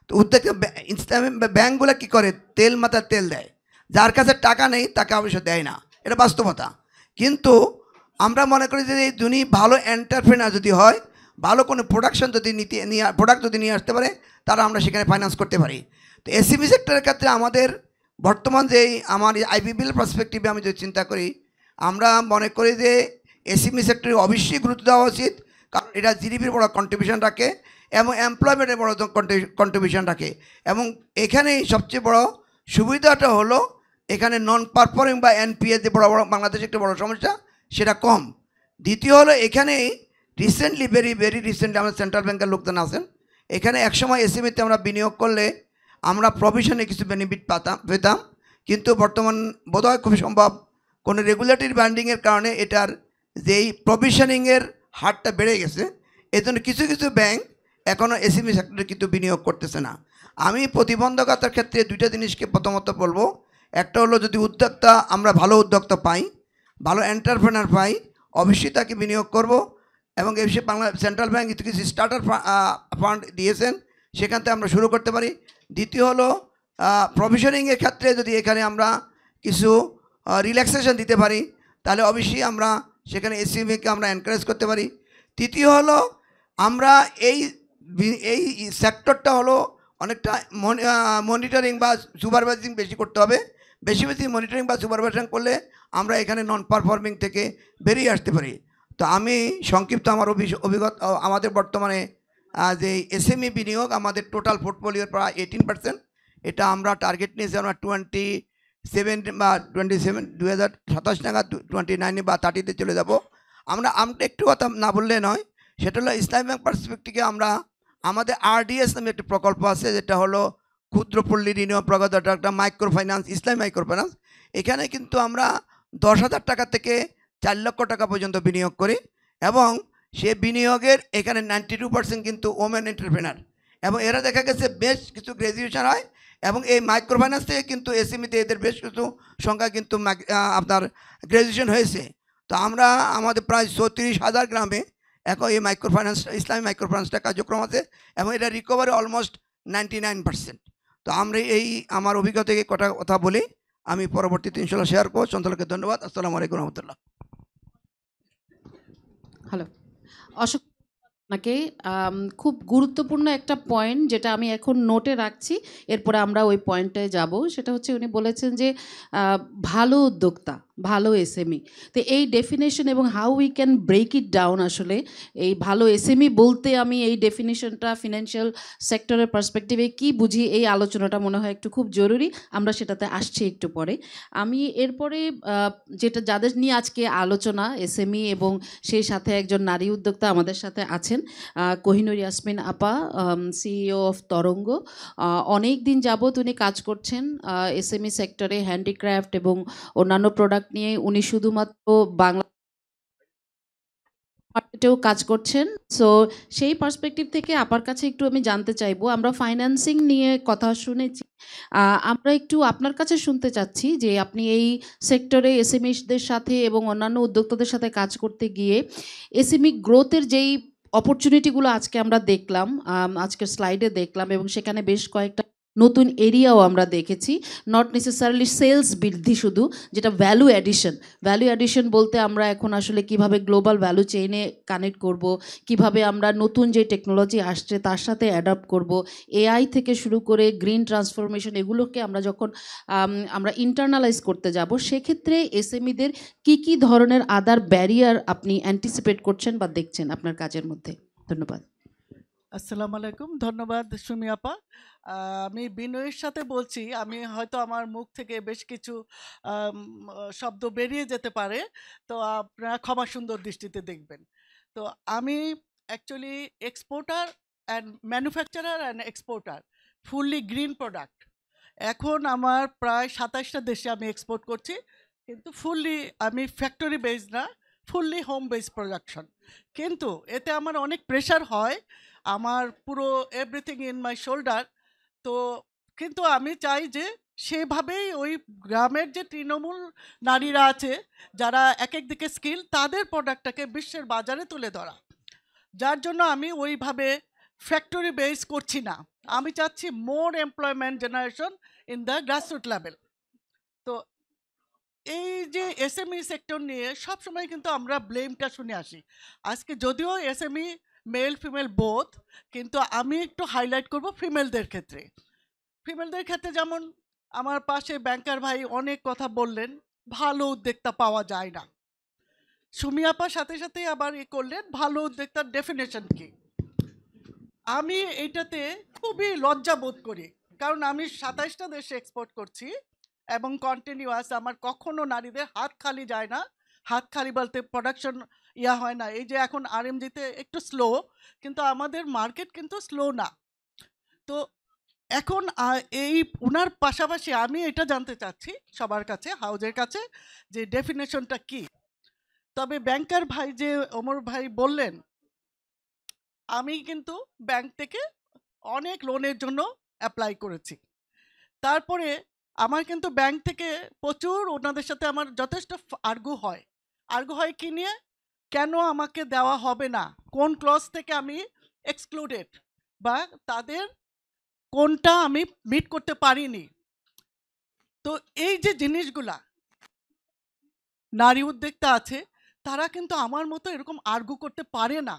তো উদ্যোক্তা ইসলামী ব্যাঙ্কগুলো কী করে, তেল মাথার তেল দেয়, যার কাছে টাকা নেই তাকে অবশ্য দেয় না, এটা বাস্তবতা। কিন্তু আমরা মনে করি যে যিনি ভালো এন্টারপ্রেনার যদি হয়, ভালো কোনো প্রোডাকশন যদি প্রোডাক্ট যদি নিয়ে আসতে পারে, তারা আমরা সেখানে ফাইন্যান্স করতে পারি। তো এসএমই সেক্টরের ক্ষেত্রে আমাদের বর্তমান যেই আমার আইপিবিএল পার্সপেক্টিভে আমি যদি চিন্তা করি, আমরা মনে করি যে এসএমই সেক্টরে অবশ্যই গুরুত্ব দেওয়া উচিত, কারণ এটা জিডিপির বড় কন্ট্রিবিউশন রাখে এবং এমপ্লয়মেন্টের বড় কন্ট্রিবিউশন রাখে। এবং এখানেই সবচেয়ে বড় সুবিধাটা হলো এখানে নন পারফর্মিং বা এনপিএ যে বড় বড় বাংলাদেশে একটা বড় সমস্যা, সেটা কম। দ্বিতীয় হলো এখানেই রিসেন্টলি ভেরি রিসেন্টলি আমাদের সেন্ট্রাল ব্যাংকের লোকজন আছেন, এখানে একসময় এসএমইতে আমরা বিনিয়োগ করলে আমরা প্রভিশনে কিছু বেনিফিট পেতাম, কিন্তু বর্তমান বোধহয় খুবই সম্ভব কোনো রেগুলেটরি বান্ডিংয়ের কারণে এটার যেই প্রভিশনিংয়ের হারটা বেড়ে গেছে, এই জন্য কিছু কিছু ব্যাংক এখনও এসএমই সেক্টরে কিন্তু বিনিয়োগ করতেছে না। আমি প্রতিবন্ধকতার ক্ষেত্রে দুইটা জিনিসকে প্রথমত বলবো, একটা হলো যদি উদ্যোক্তা আমরা ভালো উদ্যোক্তা পাই, ভালো এন্টারপ্রেনার পাই, অবশ্যই তাকে বিনিয়োগ করব। এবং এই বিষয়ে বাংলা সেন্ট্রাল ব্যাংক কিছু স্টার্টার ফান্ড দিয়েছেন, সেখান থেকে আমরা শুরু করতে পারি। দ্বিতীয় হলো প্রভিশনিংয়ের ক্ষেত্রে যদি এখানে আমরা কিছু রিল্যাক্সেশন দিতে পারি, তাহলে অবশ্যই আমরা সেখানে এসএমইকে আমরা এনকারেজ করতে পারি। তৃতীয় হলো আমরা এই সেক্টরটা হলো অনেকটা মনিটরিং বা সুপারভাইজিং বেশি করতে হবে। বেশি মনিটরিং বা সুপারভাইজিং করলে আমরা এখানে নন পারফর্মিং থেকে বেরিয়ে আসতে পারি। তো আমি সংক্ষিপ্ত আমার অভিজ্ঞতা, আমাদের বর্তমানে যে এসএমই বিনিয়োগ আমাদের টোটাল পোর্টফোলিওর প্রায় 18%, এটা আমরা টার্গেট নিয়েছি আমরা 27 বা 2027 নাগাদ 29 বা 30-তে চলে যাব। আমরা একটু কথা না বললে নয়, সেটা হলো ইসলামী ব্যাংক পার্সপেক্টিভে আমরা আমাদের আরডিএস নামে একটি প্রকল্প আছে, যেটা হলো ক্ষুদ্র পল্লী ঋণ প্রগত, একটা মাইক্রো ফাইন্যান্স, ইসলামী মাইক্রো ফাইন্যান্স। এখানে কিন্তু আমরা 10,000 টাকা থেকে 4 লক্ষ টাকা পর্যন্ত বিনিয়োগ করি, এবং সে বিনিয়োগের এখানে 92% কিন্তু ওমেন এন্টারপ্রেনার, এবং এরা দেখা গেছে বেশ কিছু গ্র্যাজুয়েশন হয়, এবং এই মাইক্রো ফাইন্যান্স থেকে কিন্তু এসএমইতে এদের বেশ কিছু সংখ্যা কিন্তু আপনার গ্র্যাজুয়েশন হয়েছে। তো আমরা আমাদের প্রায় 34,000 গ্রামে এখন এই মাইক্রো ফাইন্যান্স, ইসলামী মাইক্রো ফাইন্যান্সটা কার্যক্রম আছে, এবং এটা রিকভারি অলমোস্ট 99%। তো আমরা এই আমার অভিজ্ঞতা থেকে কথা বলি, আমি পরবর্তীতে ইনশাল্লাহ শেয়ার করব। চন্দ্রকে ধন্যবাদ। আসসালামু আলাইকুম রহমতুল্লাহ। হ্যালো, অসংখ্য আপনাকে। খুব গুরুত্বপূর্ণ একটা পয়েন্ট যেটা আমি এখন নোটে রাখছি, এরপরে আমরা ওই পয়েন্টে যাব। সেটা হচ্ছে উনি বলেছেন যে ভালো উদ্যোক্তা, ভালো এসএমই। তো এই ডেফিনেশন এবং how we can break it down, আসলে এই ভালো এসএমই বলতে আমি এই ডেফিনেশনটা ফিনান্সিয়াল সেক্টরের পার্সপেক্টিভে কি বুঝি, এই আলোচনাটা মনে হয় একটু খুব জরুরি। আমরা সেটাতে আসছি একটু পরে। আমি এরপরে যেটা যাদের নিয়ে আজকে আলোচনা এসএমই, এবং সেই সাথে একজন নারী উদ্যোক্তা আমাদের সাথে আছেন, কোহিনুর ইয়াসমিন আপা, সিইও অফ তরঙ্গ। অনেক দিন যাবৎ উনি কাজ করছেন এসএমই সেক্টরে, হ্যান্ডিক্রাফট এবং অন্যান্য প্রোডাক্ট নিয়ে। উনি শুধুমাত্র বাংলা মার্কেটেও কাজ করছেন। সো সেই পার্সপেক্টিভ থেকে আপার কাছে একটু আমি জানতে চাইবো, আমরা ফাইন্যান্সিং নিয়ে কথা শুনেছি, আমরা একটু আপনার কাছে শুনতে চাচ্ছি যে আপনি এই সেক্টরে এসএমইদের সাথে এবং অন্যান্য উদ্যোক্তাদের সাথে কাজ করতে গিয়ে এসএমই গ্রোথের যেই অপরচুনিটিগুলো আজকে আমরা দেখলাম, আজকের স্লাইডে দেখলাম, এবং সেখানে বেশ কয়েকটা নতুন এরিয়াও আমরা দেখেছি। নট নেসেসারিলি সেলস বৃদ্ধি শুধু, যেটা ভ্যালু অ্যাডিশন বলতে আমরা এখন আসলে কিভাবে গ্লোবাল ভ্যালু চেইনে কানেক্ট করব, কিভাবে আমরা নতুন যে টেকনোলজি আসছে তার সাথে অ্যাডাপ্ট করব, এআই থেকে শুরু করে গ্রিন ট্রান্সফরমেশন, এগুলোকে আমরা যখন আমরা ইন্টারনালাইজ করতে যাব, সেক্ষেত্রে এসএমইদের কি ধরনের আদার ব্যারিয়ার আপনি অ্যান্টিসিপেট করছেন বা দেখছেন আপনার কাজের মধ্যে? ধন্যবাদ। আসসালামু আলাইকুম, ধন্যবাদ সুমি আপা। আমি বিনয়ের সাথে বলছি, আমি হয়তো আমার মুখ থেকে বেশ কিছু শব্দ বেরিয়ে যেতে পারে, তো আপনারা ক্ষমা সুন্দর দৃষ্টিতে দেখবেন। তো আমি actually exporter and manufacturer and exporter fully green product. এখন আমার প্রায় 27টা দেশে আমি এক্সপোর্ট করছি, কিন্তু ফুললি আমি ফ্যাক্টরি বেসড না, ফুললি হোম বেসড প্রোডাকশন। কিন্তু এতে আমার অনেক প্রেশার হয়, আমার পুরো এভরিথিং ইন মাই শোল্ডার। তো কিন্তু আমি চাই যে সেভাবেই ওই গ্রামের যে তৃণমূল নারীরা আছে যারা এক এক দিকে স্কিল, তাদের প্রোডাক্টটাকে বিশ্বের বাজারে তুলে ধরা। যার জন্য আমি ওইভাবে ফ্যাক্টরি বেস করছি না, আমি চাচ্ছি more employment generation in the grassroot level. তো এই যে এসএমই সেক্টর নিয়ে সবসময় কিন্তু আমরা ব্লেমটা শুনে আসি। আজকে যদিও এসএমই মেল ফিমেল বোথ, কিন্তু আমি একটু হাইলাইট করব ফিমেলদের ক্ষেত্রে। ফিমেলদের ক্ষেত্রে যেমন আমার পাশে ব্যাংকার ভাই অনেক কথা বললেন, ভালো উদ্যোক্তা পাওয়া যায় না। সুমি আপার সাথে সাথে আবার করলেন ভালো উদ্যোক্তার ডেফিনেশন কি। আমি এইটাতে খুবই লজ্জা বোধ করি, কারণ আমি 27টা দেশে এক্সপোর্ট করছি এবং কন্টিনিউয়াস, আমার কখনো নারীদের হাত খালি যায় না। হাত খালি বলতে প্রোডাকশন হয় না। এই যে এখন আরএমজিতে একটু স্লো, কিন্তু আমাদের মার্কেট কিন্তু স্লো না। তো এখন এই ওনার পাশাপাশি আমি এটা জানতে চাচ্ছি সবার কাছে, হাউজের কাছে, যে ডেফিনেশনটা কি। তবে ব্যাংকার ভাই যে ওমর ভাই বললেন, আমি কিন্তু ব্যাংক থেকে অনেক লোনের জন্য অ্যাপ্লাই করেছি। তারপরে আমার কিন্তু ব্যাংক থেকে প্রচুর ওনাদের সাথে আমার যথেষ্ট আর্গু হয় কি নিয়ে, কেন আমাকে দেওয়া হবে না, কোন ক্লজ থেকে আমি এক্সক্লুডেড, বা তাদের কোনটা আমি মিট করতে পারিনি। তো এই যে জিনিসগুলা নারী উদ্যোক্তা আছে তারা কিন্তু আমার মতো এরকম আর্গু করতে পারে না,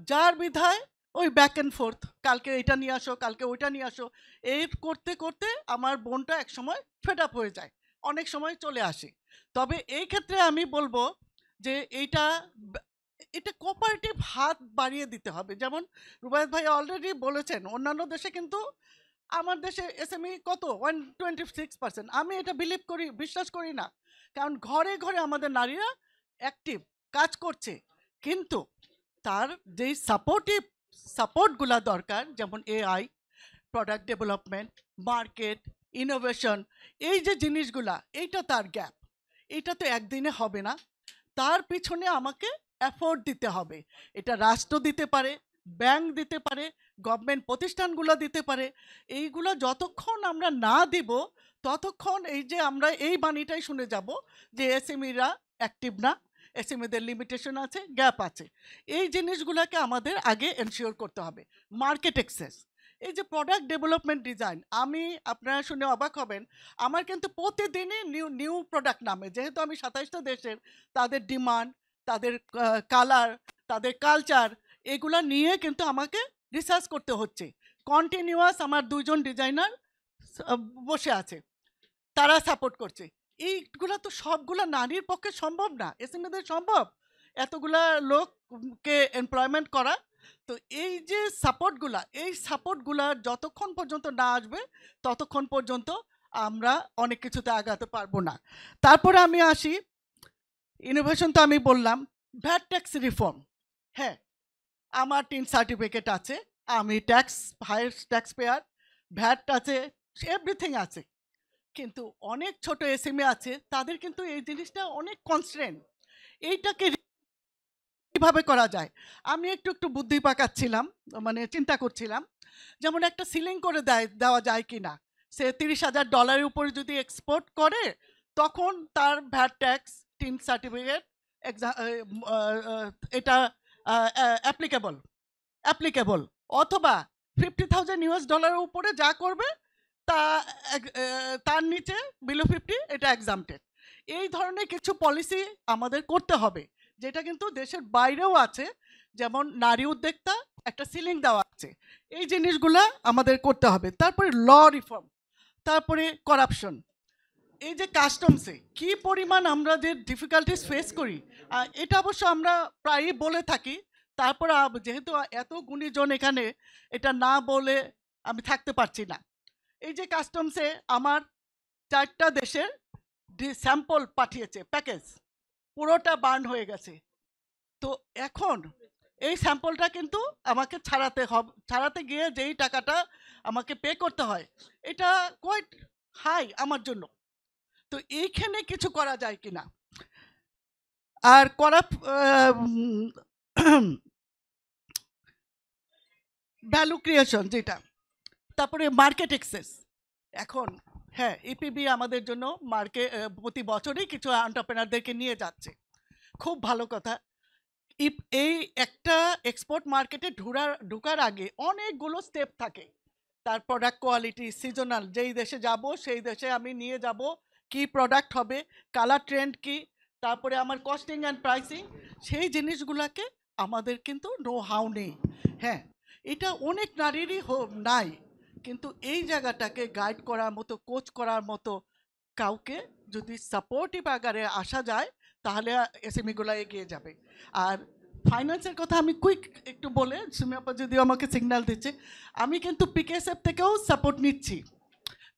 যার বিধায় ওই ব্যাক অ্যান্ড ফোর্থ, কালকে এটা নিয়ে আসো, কালকে ওইটা নিয়ে আসো, এই করতে করতে আমার বোনটা এক সময় ফেড আপ হয়ে যায়, অনেক সময় চলে আসে। তবে এই ক্ষেত্রে আমি বলবো যে এটা কোঅপারেটিভ হাত বাড়িয়ে দিতে হবে। যেমন রুবায়েত ভাই অলরেডি বলেছেন, অন্যান্য দেশে কিন্তু, আমার দেশে এসএমই কত 126%। আমি এটা বিশ্বাস করি না, কারণ ঘরে ঘরে আমাদের নারীরা অ্যাক্টিভ কাজ করছে, কিন্তু তার যেই সাপোর্টগুলা দরকার, যেমন AI, product development, market, innovation, এই যে জিনিসগুলা, এইটা তার গ্যাপ। এটা তো একদিনে হবে না, তার পিছনে আমাকে এফোর্ট দিতে হবে। এটা রাষ্ট্র দিতে পারে, ব্যাংক দিতে পারে, গভর্নমেন্ট প্রতিষ্ঠানগুলো দিতে পারে। এইগুলো যতক্ষণ আমরা না দিব ততক্ষণ এই যে আমরা এই বাণীটাই শুনে যাব যে এসএমইরা অ্যাক্টিভ না, এসএমইদের লিমিটেশন আছে, গ্যাপ আছে। এই জিনিসগুলোকে আমাদের আগে এনশিওর করতে হবে। মার্কেট অ্যাক্সেস, এই যে প্রোডাক্ট ডেভেলপমেন্ট ডিজাইন, আপনারা শুনে অবাক হবেন, আমার কিন্তু প্রতিদিনই নিউ প্রোডাক্ট নামে, যেহেতু আমি 27টা দেশের, তাদের ডিমান্ড, তাদের কালার, তাদের কালচার, এগুলা নিয়ে কিন্তু আমাকে রিসার্চ করতে হচ্ছে। কন্টিনিউয়াস আমার 2জন ডিজাইনার বসে আছে, তারা সাপোর্ট করছে। এইগুলা তো সবগুলা নারীর পক্ষে সম্ভব না, এসএমইদের সম্ভব এতগুলা লোককে এমপ্লয়মেন্ট করা। তো এই যে সাপোর্টগুলা যতক্ষণ পর্যন্ত না আসবে ততক্ষণ পর্যন্ত আমরা অনেক কিছুতে আগাতে পারবো না। তারপরে আমি আসি ইনোভেশন, তো আমি বললাম ভ্যাট ট্যাক্স রিফর্ম। হ্যাঁ, আমার 3 সার্টিফিকেট আছে, আমি হায়ার ট্যাক্স পেয়ার, ভ্যাট আছে, এভরিথিং আছে, কিন্তু অনেক ছোট এসএমই আছে, তাদের কিন্তু এই জিনিসটা অনেক কনস্ট্রেন্ট। এইটাকে কিভাবে করা যায়, আমি একটু বুদ্ধি পাকাচ্ছিলাম, মানে চিন্তা করছিলাম, যেমন একটা সিলিং করে দেওয়া যায় কি না। সে $30,000 উপরে যদি এক্সপোর্ট করে, তখন তার ভ্যাট ট্যাক্স 3 সার্টিফিকেট এটা অ্যাপ্লিকেবল, অথবা $50,000 উপরে যা করবে তা তার নিচে বিলো 50 এটা এক্সাম্পটেড। এই ধরনের কিছু পলিসি আমাদের করতে হবে, যেটা কিন্তু দেশের বাইরেও আছে, যেমন নারী উদ্যোক্তা একটা সিলিং দেওয়া আছে। এই জিনিসগুলা আমাদের করতে হবে। তারপরে ল রিফর্ম, তারপরে করাপশন, এই যে কাস্টমসে কি পরিমাণ আমরা যে ডিফিকাল্টিস ফেস করি, এটা অবশ্য আমরা প্রায়ই বলে থাকি। তারপর যেহেতু এত গুণীজন এখানে, এটা না বলে আমি থাকতে পারছি না। এই যে কাস্টমসে আমার 4টা দেশের স্যাম্পল পাঠিয়েছে, প্যাকেজ পুরোটা বার্ন হয়ে গেছে। তো এখন এই স্যাম্পলটা কিন্তু আমাকে ছাড়াতে গিয়ে যেই টাকাটা আমাকে পে করতে হয়, এটা কোয়াইট হাই আমার জন্য। তো এইখানে কিছু করা যায় কিনা। আর ভ্যালু ক্রিয়েশন যেটা, তারপরে মার্কেট অ্যাক্সেস। এখন হ্যাঁ, ইপিবি আমাদের জন্য প্রতি বছরই কিছু এন্টারপ্রেনারদেরকে নিয়ে যাচ্ছে। খুব ভালো কথা। এই একটা এক্সপোর্ট মার্কেটে ঢোকার আগে অনেকগুলো স্টেপ থাকে। তার প্রোডাক্ট কোয়ালিটি, সিজনাল, যেই দেশে যাব সেই দেশে আমি নিয়ে যাব কি প্রোডাক্ট হবে, কালার ট্রেন্ড কি, তারপরে আমার কস্টিং অ্যান্ড প্রাইসিং, সেই জিনিসগুলোকে আমাদের কিন্তু নো হাউ নেই। হ্যাঁ, এটা অনেক নারীরই নাই, কিন্তু এই জায়গাটাকে গাইড করার মতো, কোচ করার মতো কাউকে যদি সাপোর্টিভ আকারে আসা যায়, তাহলে এসএমইগুলো এগিয়ে যাবে। আর ফাইন্যান্সের কথা আমি কুইক একটু বলে, সুমি আপা যদিও আমাকে সিগন্যাল দিচ্ছে, আমি কিন্তু পিকেএসএফ থেকেও সাপোর্ট নিচ্ছি।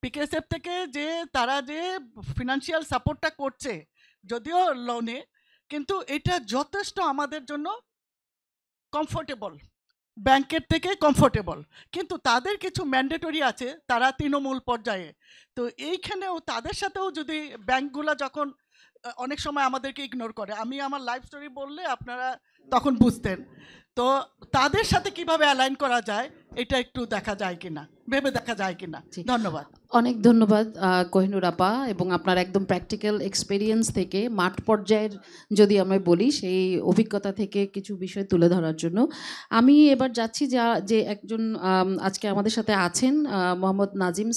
পিকেএসএফ থেকে তারা যে ফিনান্সিয়াল সাপোর্টটা করছে, যদিও লোনে, কিন্তু এটা যথেষ্ট আমাদের জন্য কমফোর্টেবল, ব্যাংকের থেকে কমফোর্টেবল। কিন্তু তাদের কিছু ম্যান্ডেটরি আছে, তারা তৃণমূল পর্যায়ে। তো এইখানেও তাদের সাথেও যদি ব্যাংকগুলো যখন অনেক সময় আমাদেরকে ইগনোর করে, আমি আমার লাইফ স্টোরি বললে আপনারা তখন বুঝতেন, তো তাদের সাথে কিভাবে অ্যালাইন করা যায় এটা একটু দেখা যায় কিনা, ভেবে দেখা যায় কিনা। জি। ধন্যবাদ। অনেক ধন্যবাদ কোহিনুর আপা, এবং আপনার একদম প্র্যাকটিক্যাল এক্সপেরিয়েন্স থেকে, মাঠ পর্যায়ের যদি আমি বলি, সেই অভিজ্ঞতা থেকে কিছু বিষয় তুলে ধরার জন্য। আমি এবার যাচ্ছি যে একজন আজকে আমাদের সাথে আছেন, মোহাম্মদ নাজিম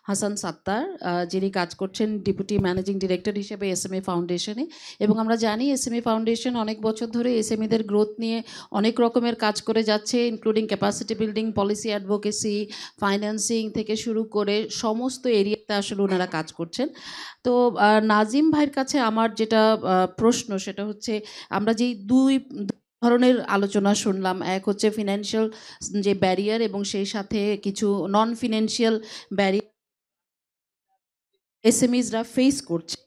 হাসান সাত্তার, যিনি কাজ করছেন ডেপুটি ম্যানেজিং ডিরেক্টর হিসেবে এসএমই ফাউন্ডেশনে। এবং আমরা জানি এসএমই ফাউন্ডেশন অনেক বছর ধরে এসএমইদের গ্রোথ নিয়ে অনেক রকমের কাজ করে যাচ্ছে, including capacity building, policy advocacy, financing থেকে শুরু করে সমস্ত এরিয়াতে আসলে ওনারা কাজ করছেন। তো নাজিম ভাইয়ের কাছে আমার যেটা প্রশ্ন, সেটা হচ্ছে আমরা যেই দুই ধরনের আলোচনা শুনলাম, এক হচ্ছে ফিনান্সিয়াল যে ব্যারিয়ার, এবং সেই সাথে কিছু নন ফিনান্সিয়াল ব্যারিয়ার এসএমইসরা ফেস করছে।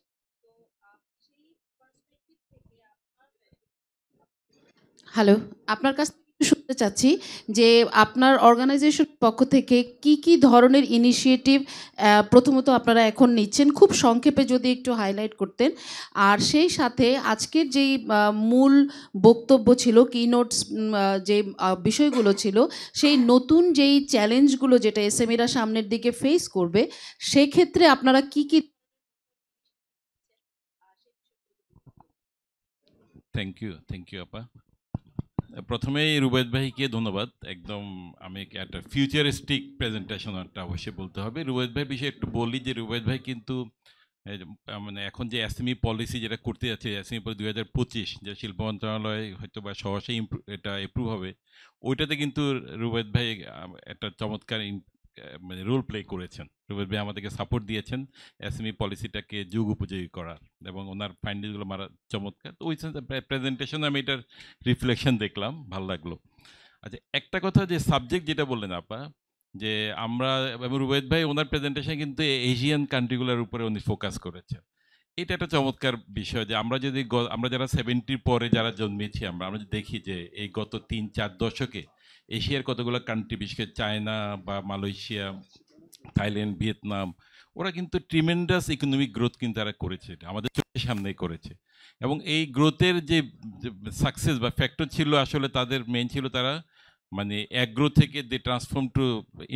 হ্যালো, আপনার কাছ থেকে একটু শুনতে চাচ্ছি যে আপনার অর্গানাইজেশন পক্ষ থেকে কি কি ধরনের ইনিশিয়েটিভ প্রথমত আপনারা এখন নিচ্ছেন, খুব সংক্ষেপে যদি একটু হাইলাইট করতেন। আর সেই সাথে আজকের যেই মূল বক্তব্য ছিল, কিনোটস যে বিষয়গুলো ছিল, সেই নতুন যেই চ্যালেঞ্জগুলো যেটা এসএমইরা সামনের দিকে ফেস করবে, সেক্ষেত্রে আপনারা কি কি। থ্যাংক ইউ আপা। প্রথমেই রুবায়েত ভাইকে ধন্যবাদ। একদম আমি একটা ফিউচারিস্টিক প্রেজেন্টেশন একটা অবশ্যই বলতে হবে। রুবায়েত ভাইয়ের বিষয়ে একটু বলি যে রুবায়েত ভাই কিন্তু মানে এখন যে এসএমই পলিসি যেটা করতে যাচ্ছে, এসএমই পলিসি 2025, যে শিল্প মন্ত্রণালয় হয়তো বা সহসাই এটা এপ্রুভ হবে, ওইটাতে কিন্তু রুবায়েত ভাই একটা চমৎকার মানে রোল প্লে করেছেন। রুবায়েত ভাই আমাদেরকে সাপোর্ট দিয়েছেন এসএমই পলিসিটাকে যুগ উপযোগী করার, এবং ওনার ফাইন্ডিংগুলো মারা চমৎকার। তো ওই প্রেজেন্টেশনে আমি এটার রিফ্লেকশন দেখলাম, ভালো লাগলো। আচ্ছা, একটা কথা যে সাবজেক্ট যেটা বললেন আপা, যে আমরা রুবায়েত ভাই ওনার প্রেজেন্টেশন কিন্তু এশিয়ান কান্ট্রিগুলোর উপরে উনি ফোকাস করেছেন। এটা একটা চমৎকার বিষয় যে আমরা যদি আমরা যারা 70 পরে যারা জন্মেছি, আমরা যদি দেখি যে এই গত 3-4 দশকে এশিয়ার কতগুলো কান্ট্রি, বিশেষ করে চায়না বা মালয়েশিয়া, থাইল্যান্ড, ভিয়েতনাম, ওরা কিন্তু ট্রিমেন্ডাস ইকোনমিক গ্রোথ কিন্তু তারা করেছে, এটা আমাদের চোখের সামনেই করেছে। এবং এই গ্রোথের যে সাকসেস বা ফ্যাক্টর ছিল, আসলে তাদের মেইন ছিল তারা মানে অ্যাগ্রো থেকে দে ট্রান্সফর্ম টু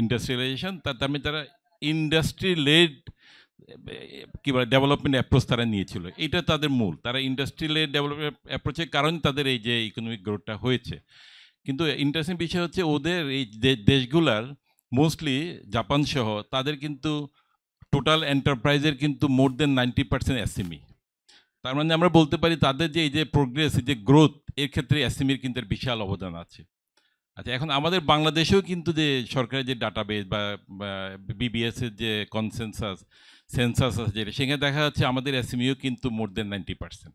ইন্ডাস্ট্রিয়ালাইজেশন, তার মানে তারা ইন্ডাস্ট্রি লেড কী বলে ডেভেলপমেন্ট অ্যাপ্রোচ তারা নিয়েছিল। এটা তাদের মূল, তারা ইন্ডাস্ট্রি লেড ডেভেলপমেন্ট অ্যাপ্রোচের কারণে তাদের এই যে ইকোনমিক গ্রোথটা হয়েছে। কিন্তু ইন্টারেস্টিং বিষয় হচ্ছে ওদের এই দেশগুলার মোস্টলি জাপান সহ তাদের কিন্তু টোটাল এন্টারপ্রাইজের কিন্তু মোর দেন 90% এসএমই। তার মানে আমরা বলতে পারি তাদের যে এই যে প্রোগ্রেস, এই যে গ্রোথ, এর ক্ষেত্রে এসএমইর কিন্তু বিশাল অবদান আছে। আচ্ছা, এখন আমাদের বাংলাদেশেও কিন্তু যে সরকারের যে ডাটাবেস বা বিবিএস এর যে সেন্সাস আছে, যেটা সেখানে দেখা যাচ্ছে আমাদের এসএমইও কিন্তু মোর দেন 90%।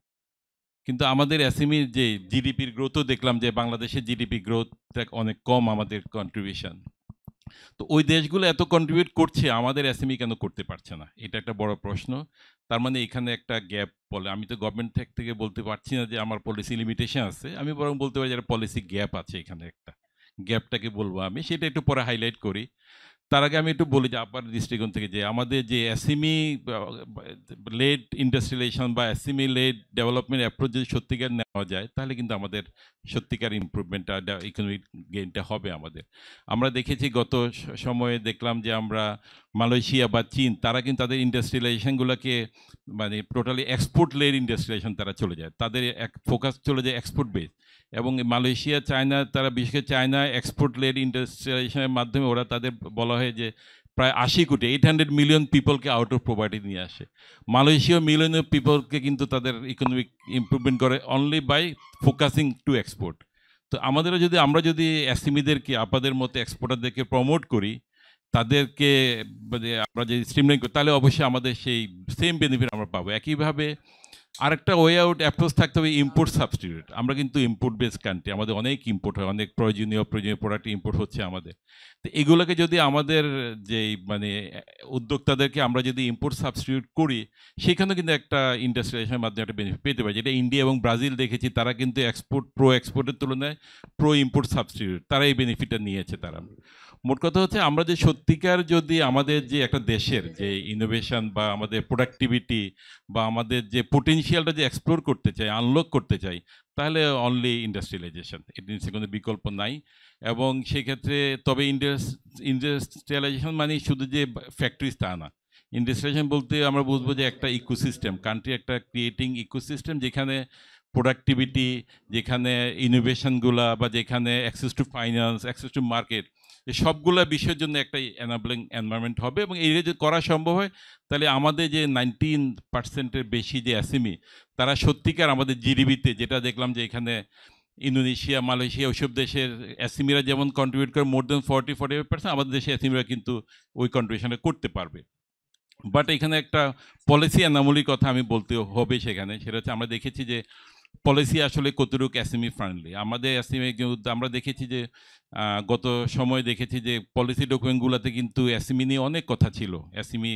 কিন্তু আমাদের এসএমইর যে জিডিপির গ্রোথও দেখলাম যে বাংলাদেশের জিডিপি গ্রোথ অনেক কম আমাদের কন্ট্রিবিউশন। তো ওই দেশগুলো এত কন্ট্রিবিউট করছে, আমাদের এসএমই কেন করতে পারছে না? এটা একটা বড় প্রশ্ন। তার মানে এখানে একটা গ্যাপ বলে, আমি তো গভর্নমেন্ট থেকে বলতে পারছি না যে আমার পলিসি লিমিটেশন আছে, আমি বরং বলতে পারি যে পলিসি গ্যাপ আছে, এখানে একটা গ্যাপটাকে বলবো আমি, সেটা একটু পরে হাইলাইট করি। তার আগে আমি একটু বলি যে আপার দৃষ্টিকোণ থেকে যে আমাদের যে এসএমই লেড ইন্ডাস্ট্রিয়ালাইজেশন বা এসএমই লেড ডেভেলপমেন্ট অ্যাপ্রোচ যদি সত্যিকার নেওয়া যায় তাহলে কিন্তু আমাদের সত্যিকার ইমপ্রুভমেন্টটা ইকোনমিক গেইনটা হবে আমাদের। আমরা দেখেছি গত সময়ে দেখলাম যে আমরা মালয়েশিয়া বা চীন তারা কিন্তু তাদের ইন্ডাস্ট্রিয়ালাইজেশনগুলোকে মানে টোটালি এক্সপোর্ট লেড ইন্ডাস্ট্রিয়ালাইজেশন তারা চলে যায়, তাদের এক ফোকাস চলে যায় এক্সপোর্ট বেস। এবং মালয়েশিয়া চায়না তারা বিশেষ করে চায়না এক্সপোর্ট লেড ইন্ডাস্ট্রিয়ালাইজেশনের মাধ্যমে ওরা তাদের বলা হয় যে প্রায় 80 কোটি 800 মিলিয়ন পিপলকে আউট অফ পভার্টি নিয়ে আসে। মালয়েশিয়া মিলিয়ন অফ পিপলকে কিন্তু তাদের ইকোনমিক ইমপ্রুভমেন্ট করে only by focusing to export. তো আমাদেরও যদি আমরা যদি এসএমইদেরকে আপনাদের মতো এক্সপোর্টারদেরকে প্রমোট করি, তাদেরকে মানে আমরা যদি স্ট্রিমলাইন করি তাহলে অবশ্যই আমাদের সেই সেম বেনিফিট আমরা পাবো। একইভাবে আরেকটা ওয়ে আউট অ্যাপ্রোচ থাকতে হবে ইম্পোর্ট সাবস্টিটিউট। আমরা কিন্তু ইম্পোর্ট বেস কান্ট্রি, আমাদের অনেক ইম্পোর্ট হয়, অনেক প্রয়োজনীয় প্রোডাক্ট ইম্পোর্ট হচ্ছে আমাদের। তো এগুলোকে যদি আমাদের যেই মানে উদ্যোক্তাদেরকে আমরা যদি ইম্পোর্ট সাবস্টিটিউট করি সেখানেও কিন্তু একটা ইন্ডাস্ট্রিয়ালাইজেশনের মাধ্যমে একটা বেনিফিট পেতে পারি, যেটা ইন্ডিয়া এবং ব্রাজিল দেখেছি তারা কিন্তু এক্সপোর্টের তুলনায় প্রো ইম্পোর্ট সাবস্টিটিউট তারা এই বেনিফিটটা নিয়েছে তারা। মোট কথা হচ্ছে আমরা যে সত্যিকার যদি আমাদের যে একটা দেশের যে ইনোভেশন বা আমাদের প্রোডাক্টিভিটি বা আমাদের যে পোটেনশিয়ালটা যে এক্সপ্লোর করতে চাই, আনলক করতে চাই, তাহলে অনলি ইন্ডাস্ট্রিয়ালাইজেশন, এর নিচে কোনো বিকল্প নাই। এবং সেক্ষেত্রে তবে ইন্ডাস্ট্রিয়ালাইজেশন মানে শুধু যে ফ্যাক্টরিজ তা না। ইন্ডাস্ট্রিয়ালাইজেশন বলতে আমরা বুঝবো যে একটা ইকোসিস্টেম, কান্ট্রি একটা ক্রিয়েটিং ইকোসিস্টেম যেখানে প্রোডাক্টিভিটি, যেখানে ইনোভেশনগুলা বা যেখানে access to finance, access to market, এই সবগুলা বিষয়ের জন্য একটা এনাবলিং এনভায়রনমেন্ট হবে। এবং এই যদি করা সম্ভব হয় তাহলে আমাদের যে 19% বেশি যে এসএমই তারা সত্যিকার আমাদের জিডিপিতে, যেটা দেখলাম যে এখানে ইন্দোনেশিয়া, মালয়েশিয়া ওইসব দেশের এসএমইরা যেমন কন্ট্রিবিউট করে মোর দেন 40-45%, আমাদের দেশে এসএমইরা কিন্তু ওই কন্ট্রিবিউশনটা করতে পারবে। বাট এখানে একটা পলিসি অ্যানামলির কথা আমি বলতে হবে সেখানে, সেটা হচ্ছে আমরা দেখেছি যে পলিসি আসলে কতটুকু এসএমই ফ্রেন্ডলি। আমাদের এসএমই আমরা দেখেছি যে গত সময় দেখেছি যে পলিসি ডকুমেন্টগুলোতে কিন্তু এসএমই নিয়ে অনেক কথা ছিল। SME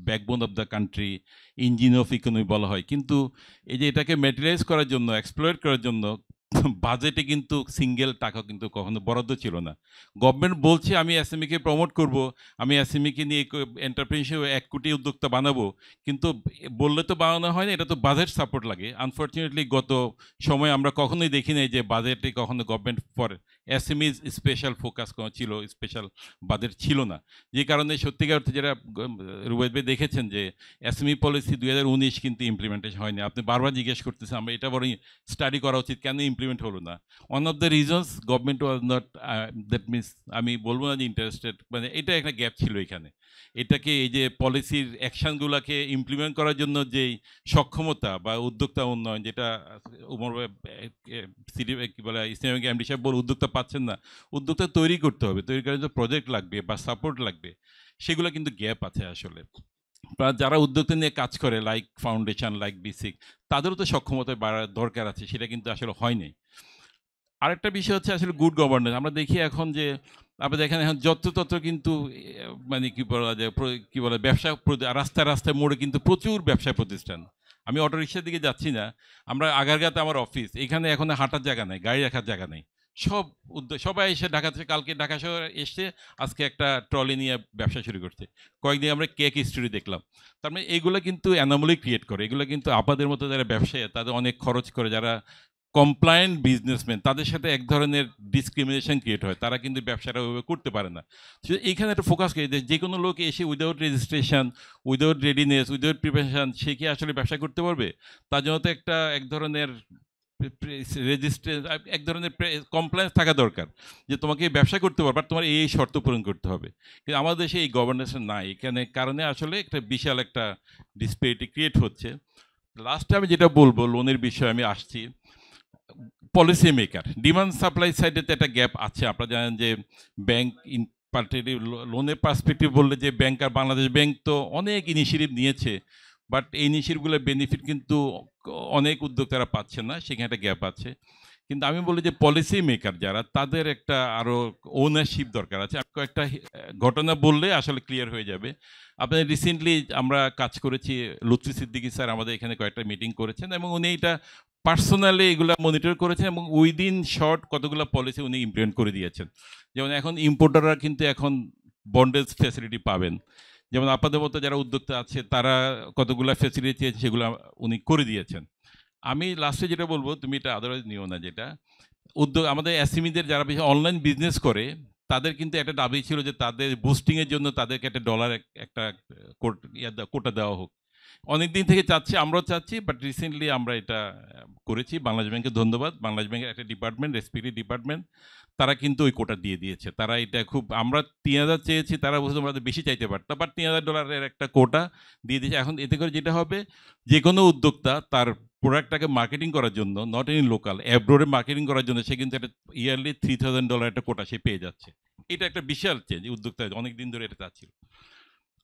backbone of the country, engine of economy বলা হয়, কিন্তু এই যে এটাকে ম্যাটেরিয়ালাইজ করার জন্য, এক্সপ্লয়েট করার জন্য বাজেটে কিন্তু সিঙ্গেল টাকা কিন্তু কখনো বরাদ্দ ছিল না। গভর্নমেন্ট বলছে আমি এসএমইকে প্রমোট করব, আমি এসএমইকে নিয়ে এন্টারপ্রেনিউরশিপ 1 কোটি উদ্যোক্তা বানাবো, কিন্তু বললে তো বানানো হয় না, এটা তো বাজেট সাপোর্ট লাগে। আনফর্চুনেটলি গত সময় আমরা কখনোই দেখি নাই যে বাজেটে কখনো গভর্নমেন্ট ফর এসএমইজ স্পেশাল ফোকাস ছিল, স্পেশাল বাজেট ছিল না। যে কারণে সত্যিকার অর্থে যেটা রুবাইদ ভাই দেখেছেন যে এসএমই পলিসি 2019 কিন্তু ইমপ্লিমেন্টেশন হয়নি। আপনি বারবার জিজ্ঞেস করতেছেন, আমরা এটা বড় স্টাডি করা উচিত, কেন ইমপ্লিমেন্ট হলো না। One of the reasons government was not, that means আমি বলবো না যে ইন্টারেস্টেড, মানে এটা একটা গ্যাপ ছিল এখানে। এটাকে এই যে পলিসির অ্যাকশানগুলোকে ইমপ্লিমেন্ট করার জন্য যেই সক্ষমতা বা উদ্যোক্তা উন্নয়ন, যেটা উমর সিটি কী বলে ইসলামিক এমডি সাহেব বলে উদ্যোক্তা পাচ্ছেন না, উদ্যোক্তা তৈরি করতে হবে, তৈরি করার জন্য প্রজেক্ট লাগবে বা সাপোর্ট লাগবে, সেগুলো কিন্তু গ্যাপ আছে আসলে। যারা উদ্যোক্তা নিয়ে কাজ করে লাইক ফাউন্ডেশন, লাইক বিসিক, তাদেরও তো সক্ষমতা বাড়ার দরকার আছে, সেটা কিন্তু আসলে হয়নি। আরেকটা বিষয় হচ্ছে আসলে গুড গভর্নেন্স। আমরা দেখি এখন যে আপনি দেখেন এখন যত্রতত্র কিন্তু মানে কী বলা যায়, কী বলে ব্যবসা, রাস্তায় রাস্তায় মোড়ে কিন্তু প্রচুর ব্যবসা প্রতিষ্ঠান। আমি অটোরিকশার দিকে যাচ্ছি না, আমরা আগারগাঁতে আমার অফিস, এখানে এখন হাঁটার জায়গা নেই, গাড়ি রাখার জায়গা নেই। সবাই এসে ঢাকা থেকে, কালকে ঢাকা শহরে এসে আজকে একটা ট্রলি নিয়ে ব্যবসা শুরু করছে। কয়েকদিন আমরা কেক স্টোরি দেখলাম। তার মানে এইগুলো কিন্তু অ্যানোমালি ক্রিয়েট করে। এগুলো কিন্তু আপনাদের মতো যারা ব্যবসায়ী, তাদের অনেক খরচ করে, যারা কমপ্লায়েন্ট বিজনেসম্যান, তাদের সাথে এক ধরনের ডিসক্রিমিনেশন ক্রিয়েট হয়, তারা কিন্তু ব্যবসাটা ওইভাবে করতে পারে না। এইখানে একটা ফোকাস করে যে কোনো লোক এসে without registration, without readiness, without preparation, সে কি আসলে ব্যবসা করতে পারবে? তার জন্য তো একটা এক ধরনের রেজিস্ট্রেশন, এক ধরনের কমপ্লায়েন্স থাকা দরকার, যে তোমাকে ব্যবসা করতে পারবে, তোমার এই শর্ত পূরণ করতে হবে। কিন্তু আমাদের দেশে এই গভর্নেন্স নাই, এখানে কারণে আসলে একটা বিশাল একটা ডিসপ্যারিটি ক্রিয়েট হচ্ছে। লাস্টে আমি যেটা বলবো, লোনের বিষয়ে আমি আসছি, পলিসি মেকার, ডিমান্ড সাপ্লাই সাইডে তো একটা গ্যাপ আছে। আপনারা জানেন যে ব্যাংক পার্টিটিভ লোনের পার্সপেক্টিভ বললে যে ব্যাংক, আর বাংলাদেশ ব্যাংক তো অনেক ইনিশিয়েটিভ নিয়েছে, বাট এই ইনিশিয়েটিভগুলোর বেনিফিট কিন্তু অনেক উদ্যোক্তারা পাচ্ছে না, সেখানে একটা গ্যাপ আছে। কিন্তু আমি বলি যে পলিসি মেকার যারা, তাদের একটা আরও ওনারশিপ দরকার আছে। কয়েকটা ঘটনা বললে আসলে ক্লিয়ার হয়ে যাবে। আপনার রিসেন্টলি আমরা কাজ করেছি, লুৎফি সিদ্দিকী স্যার আমাদের এখানে কয়েকটা মিটিং করেছেন এবং উনি এটা পার্সোনালি এগুলো মনিটর করেছেন এবং উইদিন শর্ট কতগুলো পলিসি উনি ইমপ্লিমেন্ট করে দিয়েছেন। যেমন এখন ইম্পোর্টাররা কিন্তু এখন বন্ডেজ ফ্যাসিলিটি পাবেন। যেমন আপনাদের মতো যারা উদ্যোক্তা আছে তারা কতগুলো ফ্যাসিলিটি চেয়েছে সেগুলো উনি করে দিয়েছেন। আমি লাস্টে যেটা বলবো, তুমি এটা আদারওয়াইজ নিও না, যেটা আমাদের এসএমইদের যারা বেশি অনলাইন বিজনেস করে তাদের কিন্তু একটা দাবি ছিল যে তাদের বুস্টিংয়ের জন্য তাদেরকে একটা ডলার একটা কোটা দেওয়া হোক। অনেক দিন থেকে চাচ্ছি, আমরাও চাচ্ছি, বাট রিসেন্টলি আমরা এটা করেছি। বাংলাদেশ ব্যাংকে ধন্যবাদ, বাংলাদেশ ব্যাংকের একটা ডিপার্টমেন্ট, রেসপেক্টিভ ডিপার্টমেন্ট, তারা কিন্তু ওই কোটা দিয়ে দিয়েছে। তারা এটা খুব, আমরা 3000 চেয়েছি, তারা বলছে আমরা বেশি চাইতে পারতাম, বাট $3000 একটা কোটা দিয়ে দিয়েছে। এখন এতে করে যেটা হবে, যে কোনো উদ্যোক্তা তার প্রোডাক্টটাকে মার্কেটিং করার জন্য, নট ইন লোকাল, অ্যাব্রোডে মার্কেটিং করার জন্য সে কিন্তু একটা ইয়ারলি $3000 একটা কোটা সে পেয়ে যাচ্ছে। এটা একটা বিশাল চেঞ্জ, উদ্যোক্তা অনেক দিন ধরে এটা চাচ্ছিল।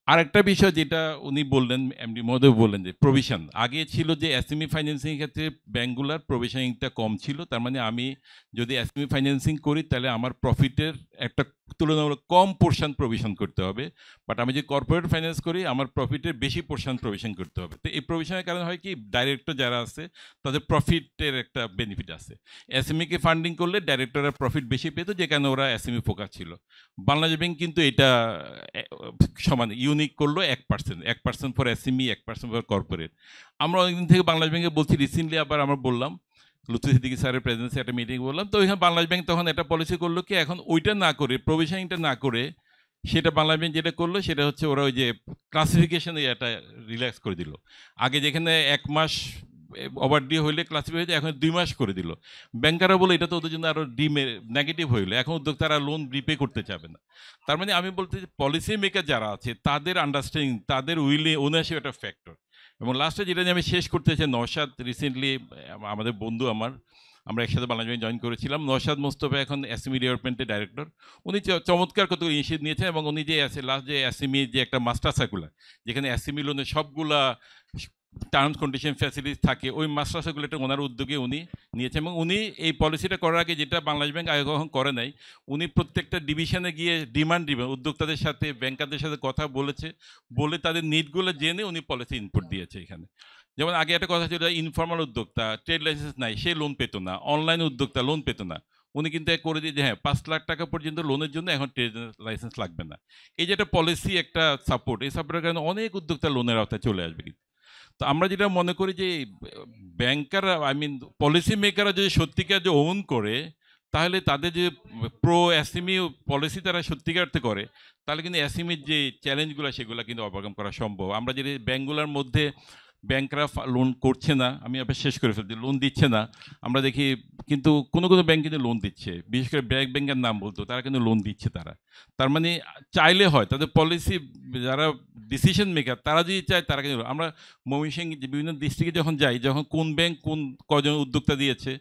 আর একটা বিষয় যেটা উনি বললেন, এমডি মহোদয় বললেন যে প্রভিশন, আগে ছিল যে এসএমই ফাইন্যান্সিং ক্ষেত্রে ব্যাঙ্কগুলার প্রভিশনিংটা কম ছিল। তার মানে আমি যদি এসএমই ফাইন্যান্সিং করি তাহলে আমার প্রফিটের একটা তুলনামূলক কম পোর্শন প্রভিশন করতে হবে, বাট আমি যে কর্পোরেট ফাইন্যান্স করি আমার প্রফিটের বেশি পোর্শন প্রভিশন করতে হবে। তো এই প্রভিশনের কারণে হয় কি, ডাইরেক্টর যারা আছে তাদের প্রফিটের একটা বেনিফিট আছে। এসএমইকে ফান্ডিং করলে ডাইরেক্টররা প্রফিট বেশি পেত, যে কারণে ওরা এসএমই ফোকাস ছিল। বাংলাদেশ ব্যাংক কিন্তু এটা সমান ইউনিক করলো 1% ফর এসএমই, 1% ফর কর্পোরেট। আমরা অনেকদিন থেকে বাংলাদেশ ব্যাংকে বলছি, রিসেন্টলি আবার আমরা বললাম, লুৎফি সিদ্দিকী স্যারের প্রেজেন্সে একটা মিটিং বললাম, তো ওইখানে বাংলাদেশ ব্যাংক তখন একটা পলিসি করলো কি, এখন ওইটা না করে, প্রভিশনিংটা না করে, সেটা বাংলাদেশ ব্যাংক যেটা করলো সেটা হচ্ছে ওরা ওই যে ক্লাসিফিকেশনে এটা রিল্যাক্স করে দিল। আগে যেখানে 1 মাস ওভারডিউ হইলে ক্লাসিফাই হয়েছে, এখন 2 মাস করে দিল। ব্যাংকাররা বলে এটা তো ওদের জন্য আরও নেগেটিভ হইলো, এখন উদ্যোক্তারা লোন রিপে করতে চাবে না। তার মানে আমি বলতে চাই, পলিসি মেকার যারা আছে তাদের আন্ডারস্ট্যান্ডিং, তাদের উইলে ওনারশিপ একটা ফ্যাক্টর। এবং লাস্টে যেটা আমি শেষ করতে চাই, নওশাদ রিসেন্টলি আমাদের বন্ধু, আমরা একসাথে বাংলাদেশ ব্যাংক জয়েন করেছিলাম। নওশাদ মোস্তফা এখন এসএমই ডেভেলপমেন্টের ডাইরেক্টর। উনি চমৎকার কত ইনিশিয়েটিভ নিয়েছেন, এবং উনি যে লাস্ট যে এসএমই যে একটা মাস্টার সার্কুলার, যেখানে এসএমই লোনের সবগুলা টার্মস কন্ডিশন ফ্যাসিলিটিস থাকে, ওই মাস্টার সার্কুলারটা ওনার উদ্যোগে উনি নিয়েছেন। এবং উনি এই পলিসিটা করার আগে, যেটা বাংলাদেশ ব্যাংক আগে কখন করে নাই, উনি প্রত্যেকটা ডিভিশনে গিয়ে ডিমান্ড দিবেন উদ্যোক্তাদের সাথে, ব্যাংকারদের সাথে কথা বলে তাদের নিডগুলো জেনে উনি পলিসি ইনপুট দিয়েছে এখানে। যেমন আগে একটা কথা ছিল, ইনফর্মাল উদ্যোক্তা ট্রেড লাইসেন্স নাই, সে লোন পেত না, অনলাইন উদ্যোক্তা লোন পেত না, উনি কিন্তু করে দিয়ে যে হ্যাঁ 5 লাখ টাকা পর্যন্ত লোনের জন্য এখন ট্রেড লাইসেন্স লাগবে না। এই যে একটা পলিসি, একটা সাপোর্ট, এই সাপোর্টের কারণে অনেক উদ্যোক্তা লোনের আওতায় চলে আসবে। তো আমরা যেটা মনে করি যে ব্যাংকাররা, পলিসি মেকাররা যদি সত্যিকার যে ওন করে, তাহলে তাদের যে প্রো এসএমই পলিসি তারা সত্যিকার করে, তাহলে কিন্তু এসএমইর যে চ্যালেঞ্জগুলো সেগুলো কিন্তু ওভারকাম করা সম্ভব। আমরা যদি ব্যাংকগুলোর মধ্যে ব্যাংকরা লোন করছে না, আমি আবার শেষ করে ফেলছি, লোন দিচ্ছে না আমরা দেখি, কিন্তু কোনো ব্যাংক কিন্তু লোন দিচ্ছে, বিশেষ করে ব্যাংকের নাম বলতো, তারা কিন্তু লোন দিচ্ছে। তার মানে চাইলে হয়, তাদের পলিসি যারা ডিসিশন মেকার তারা যদি চায় তারা কিন্তু, আমরা ময়মনসিংহ বিভিন্ন ডিস্ট্রিক্টে যখন যাই, যখন কোন ব্যাংক কজন উদ্যোক্তা দিয়েছে,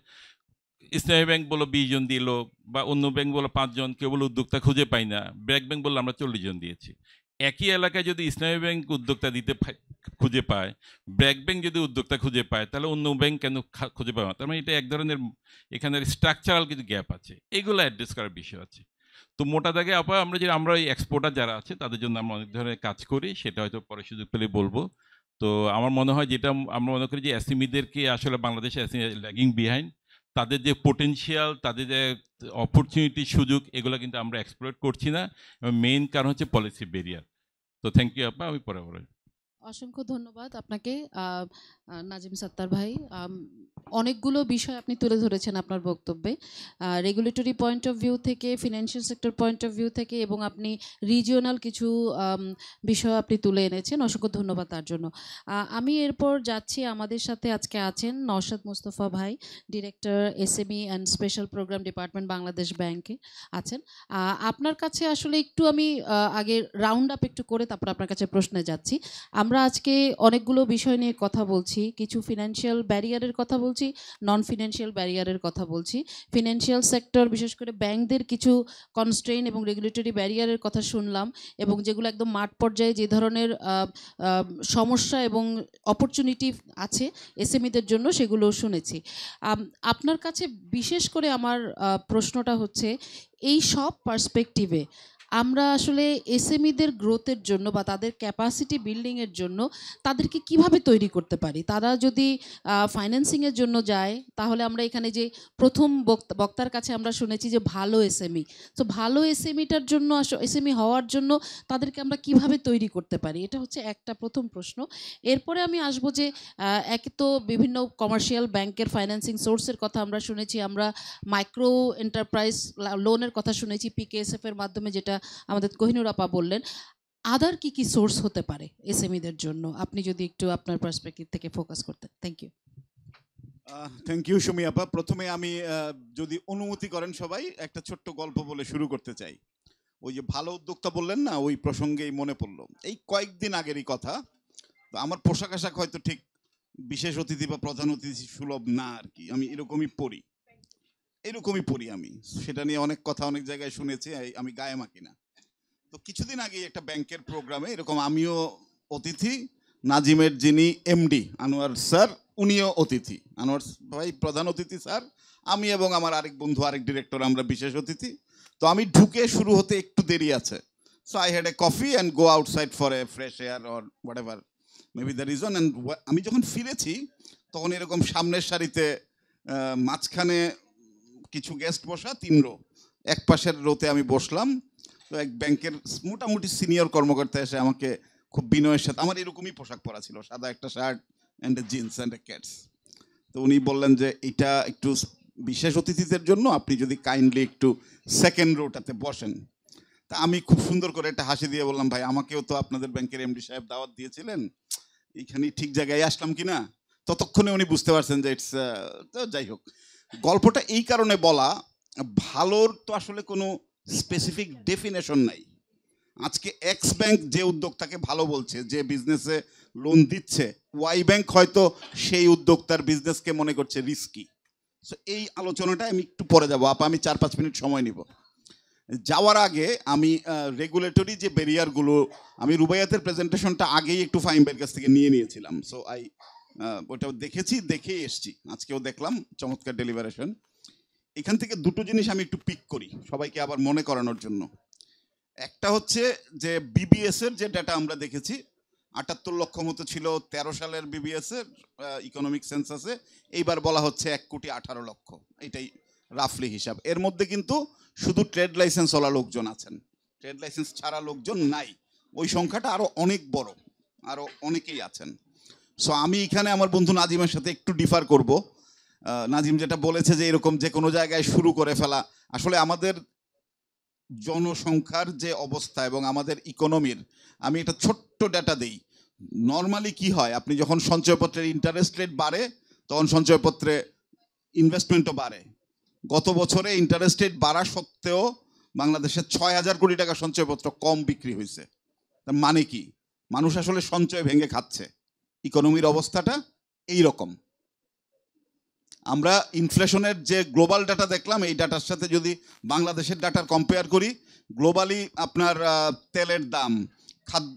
ইসলামী ব্যাংক বলো 20 জন দিল, বা অন্য ব্যাংক বলো 5 জন, কেউ বলো উদ্যোক্তা খুঁজে পাই না, ব্র্যাক ব্যাংক বললো আমরা 40 জন দিয়েছি। একই এলাকায় যদি ইসলামী ব্যাংক উদ্যোক্তা খুঁজে পায়, ব্র্যাক ব্যাংক যদি উদ্যোক্তা খুঁজে পায়, তাহলে অন্য ব্যাংক কেন খুঁজে পায় না? তার মানে এটা এক ধরনের এখানে স্ট্রাকচারাল কিছু গ্যাপ আছে, এগুলো অ্যাড্রেস করার বিষয় আছে। তো মোটা দাগে আমরা এই এক্সপোর্টার যারা আছে তাদের জন্য আমরা অনেক ধরনের কাজ করি, সেটা হয়তো পরে সুযোগ পেলে বলবো। তো আমার মনে হয়, যেটা আমরা মনে করি যে এসএমইদেরকে আসলে বাংলাদেশে ল্যাগিং বিহাইন্ড, তাদের যে পোটেনশিয়াল, তাদের যে অপরচুনিটি, সুযোগ, এগুলো কিন্তু আমরা এক্সপ্লয়েট করছি না, এবং মেইন কারণ হচ্ছে পলিসি ব্যারিয়ার। তো থ্যাংক ইউ আপা, আমি পরে অসংখ্য ধন্যবাদ আপনাকে নাজিম সাত্তার ভাই। অনেকগুলো বিষয় আপনি তুলে ধরেছেন আপনার বক্তব্যে, রেগুলেটরি পয়েন্ট অফ ভিউ থেকে, financial sector point of view থেকে, এবং আপনি রিজিওনাল কিছু বিষয় আপনি তুলে এনেছেন। অসংখ্য ধন্যবাদ তার জন্য। আমি এরপর যাচ্ছি, আমাদের সাথে আজকে আছেন নওশাদ মোস্তফা ভাই, director SME and special program department Bangladesh ব্যাংকে আছেন। আপনার কাছে আসলে একটু আমি আগে রাউন্ড আপ একটু করে তারপর আপনার কাছে প্রশ্নে যাচ্ছি। আমরা আজকে অনেকগুলো বিষয় নিয়ে কথা বলছি, কিছু ফিনান্সিয়াল ব্যারিয়ারের কথা বলছি, নন ফিনান্সিয়াল ব্যারিয়ারের কথা বলছি। ফিনান্সিয়াল সেক্টর, বিশেষ করে ব্যাংকদের কিছু কনস্ট্রেইন এবং রেগুলেটরি ব্যারিয়ারের কথা শুনলাম, এবং যেগুলো একদম মাঠ পর্যায়ে যে ধরনের সমস্যা এবং অপরচুনিটি আছে এসএমইদের জন্য, সেগুলো শুনেছি। আপনার কাছে বিশেষ করে আমার প্রশ্নটা হচ্ছে, এই সব পার্সপেক্টিভে আমরা আসলে এসএমইদের গ্রোথের জন্য বা তাদের ক্যাপাসিটি বিল্ডিংয়ের জন্য তাদেরকে কিভাবে তৈরি করতে পারি? তারা যদি ফাইন্যান্সিংয়ের জন্য যায়, তাহলে আমরা এখানে যে প্রথম বক্তার কাছে আমরা শুনেছি যে ভালো এসএমই। তো ভালো এসএমইটার জন্য এসএমই হওয়ার জন্য তাদেরকে আমরা কিভাবে তৈরি করতে পারি? এটা হচ্ছে একটা প্রথম প্রশ্ন। এরপরে আমি আসবো যে একে তো বিভিন্ন কমার্শিয়াল ব্যাংকের ফাইন্যান্সিং সোর্সের কথা আমরা শুনেছি, আমরা মাইক্রো এন্টারপ্রাইজ লোনের কথা শুনেছি পিকেএসএফ এর মাধ্যমে, যেটা আমাদের কোহিনুর আপা বললেন। আদার কি কি সোর্স হতে পারে এসএমইদের জন্য? আপনি যদি একটু আপনার পার্সপেক্টিভ থেকে ফোকাস করতেন। Thank you. Thank you Sumi আপা। প্রথমে আমি যদি অনুমতি করেন সবাই একটা ছোট্ট গল্প বলে শুরু করতে চাই। ওই যে ভালো উদ্যোক্তা বললেন না, ওই প্রসঙ্গেই মনে পড়লো। এই কয়েকদিন আগেরই কথা। তো আমার পোশাক আশাক হয়তো ঠিক বিশেষ অতিথি বা প্রধান অতিথি সুলভ না আর কি, আমি এরকমই পড়ি আমি। সেটা নিয়ে অনেক কথা অনেক জায়গায় শুনেছি, আমি গায়ে মাখি না। তো কিছুদিন আগে একটা ব্যাংকের প্রোগ্রামে এরকম আমিও অতিথি, নাজিমের যিনি এমডি আনোয়ার স্যার উনিও অতিথি, আনোয়ার ভাই প্রধান অতিথি স্যার, আমি এবং আমার আরেক বন্ধু আরেক ডিরেক্টর আমরা বিশেষ অতিথি। তো আমি ঢুকে শুরু হতে একটু দেরি আছে, so I had a coffee and go outside for a fresh air or what ever maybe the reason. And আমি যখন ফিরেছি তখন এরকম সামনের সারিতে মাঝখানে কিছু গেস্ট বসা 3 রো, এক পাশের রোতে আমি বসলাম। তো এক ব্যাংকের মোটামুটি সিনিয়র কর্মকর্তা এসে আমাকে খুব বিনয়ের সাথে, আমার এরকমই পোশাক পরা ছিল, সাদা একটা shirt and a jeans and a Keds. তো উনি বললেন যে এটা একটু বিশেষ অতিথিদের জন্য, আপনি যদি কাইন্ডলি একটু সেকেন্ড রোটাতে বসেন। তা আমি খুব সুন্দর করে একটা হাসি দিয়ে বললাম, ভাই আমাকেও তো আপনাদের ব্যাংকের এমডি সাহেব দাওয়াত দিয়েছিলেন, এইখানে ঠিক জায়গায় আসলাম কি না। ততক্ষণে উনি বুঝতে পারছেন যে ইটস, তো যাই হোক, গল্পটা এই কারণে বলা, ভালোর তো আসলে কোনো স্পেসিফিক ডেফিনেশন নাই। আজকে এক্স ব্যাংক যে উদ্যোক্তাকে ভালো বলছে, যে বিজনেসে লোন দিচ্ছে, ওয়াই ব্যাংক হয়তো সেই উদ্যোক্তার বিজনেসকে মনে করছে রিস্কি। সো এই আলোচনাটা আমি একটু পরে যাবো আপা, আমি 4-5 মিনিট সময় নিব। যাওয়ার আগে আমি রেগুলেটরি যে ব্যারিয়ারগুলো, আমি রুবাইয়াতের প্রেজেন্টেশনটা আগেই একটু ফাহিম ভাইয়ের কাছ থেকে নিয়েছিলাম। সো ওটা দেখেই এসছি, আজকেও দেখলাম চমৎকার ডেলিভারেশন। এখান থেকে দুটো জিনিস আমি একটু পিক করি সবাইকে আবার মনে করানোর জন্য। একটা হচ্ছে যে বিবিএস এর যে ডাটা আমরা দেখেছি, 78 লক্ষ মতো ছিল 13 সালের বিবিএস এর ইকোনমিক সেন্সাসে, এইবার বলা হচ্ছে 1,18,00,000, এটাই রাফলি হিসাব। এর মধ্যে কিন্তু শুধু ট্রেড লাইসেন্স ওলা লোকজন আছেন, ট্রেড লাইসেন্স ছাড়া লোকজন নাই। ওই সংখ্যাটা আরো অনেক বড়, আরো অনেকেই আছেন। সো আমি এখানে আমার বন্ধু নাজিমের সাথে একটু ডিফার করব। নাজিম যেটা বলেছে যে এরকম যে কোনো জায়গায় শুরু করে ফেলা, আসলে আমাদের জনসংখ্যার যে অবস্থা এবং আমাদের ইকোনমির, আমি একটা ছোট্ট ডাটা দেই। নর্মালি কি হয়, আপনি যখন সঞ্চয়পত্রের ইন্টারেস্ট রেট বাড়ে তখন সঞ্চয়পত্রে ইনভেস্টমেন্টও বাড়ে। গত বছরে ইন্টারেস্ট রেট বাড়া সত্ত্বেও বাংলাদেশে 6,000 কোটি টাকা সঞ্চয়পত্র কম বিক্রি হয়েছে। তার মানে কি, মানুষ আসলে সঞ্চয় ভেঙে খাচ্ছে। ইকোনমির অবস্থাটা এই রকম। আমরা ইনফ্লেশনের যে গ্লোবাল ডাটা দেখলাম, এই ডাটার সাথে যদি বাংলাদেশের ডাটার কম্পেয়ার করি, গ্লোবালি আপনার তেলের দাম,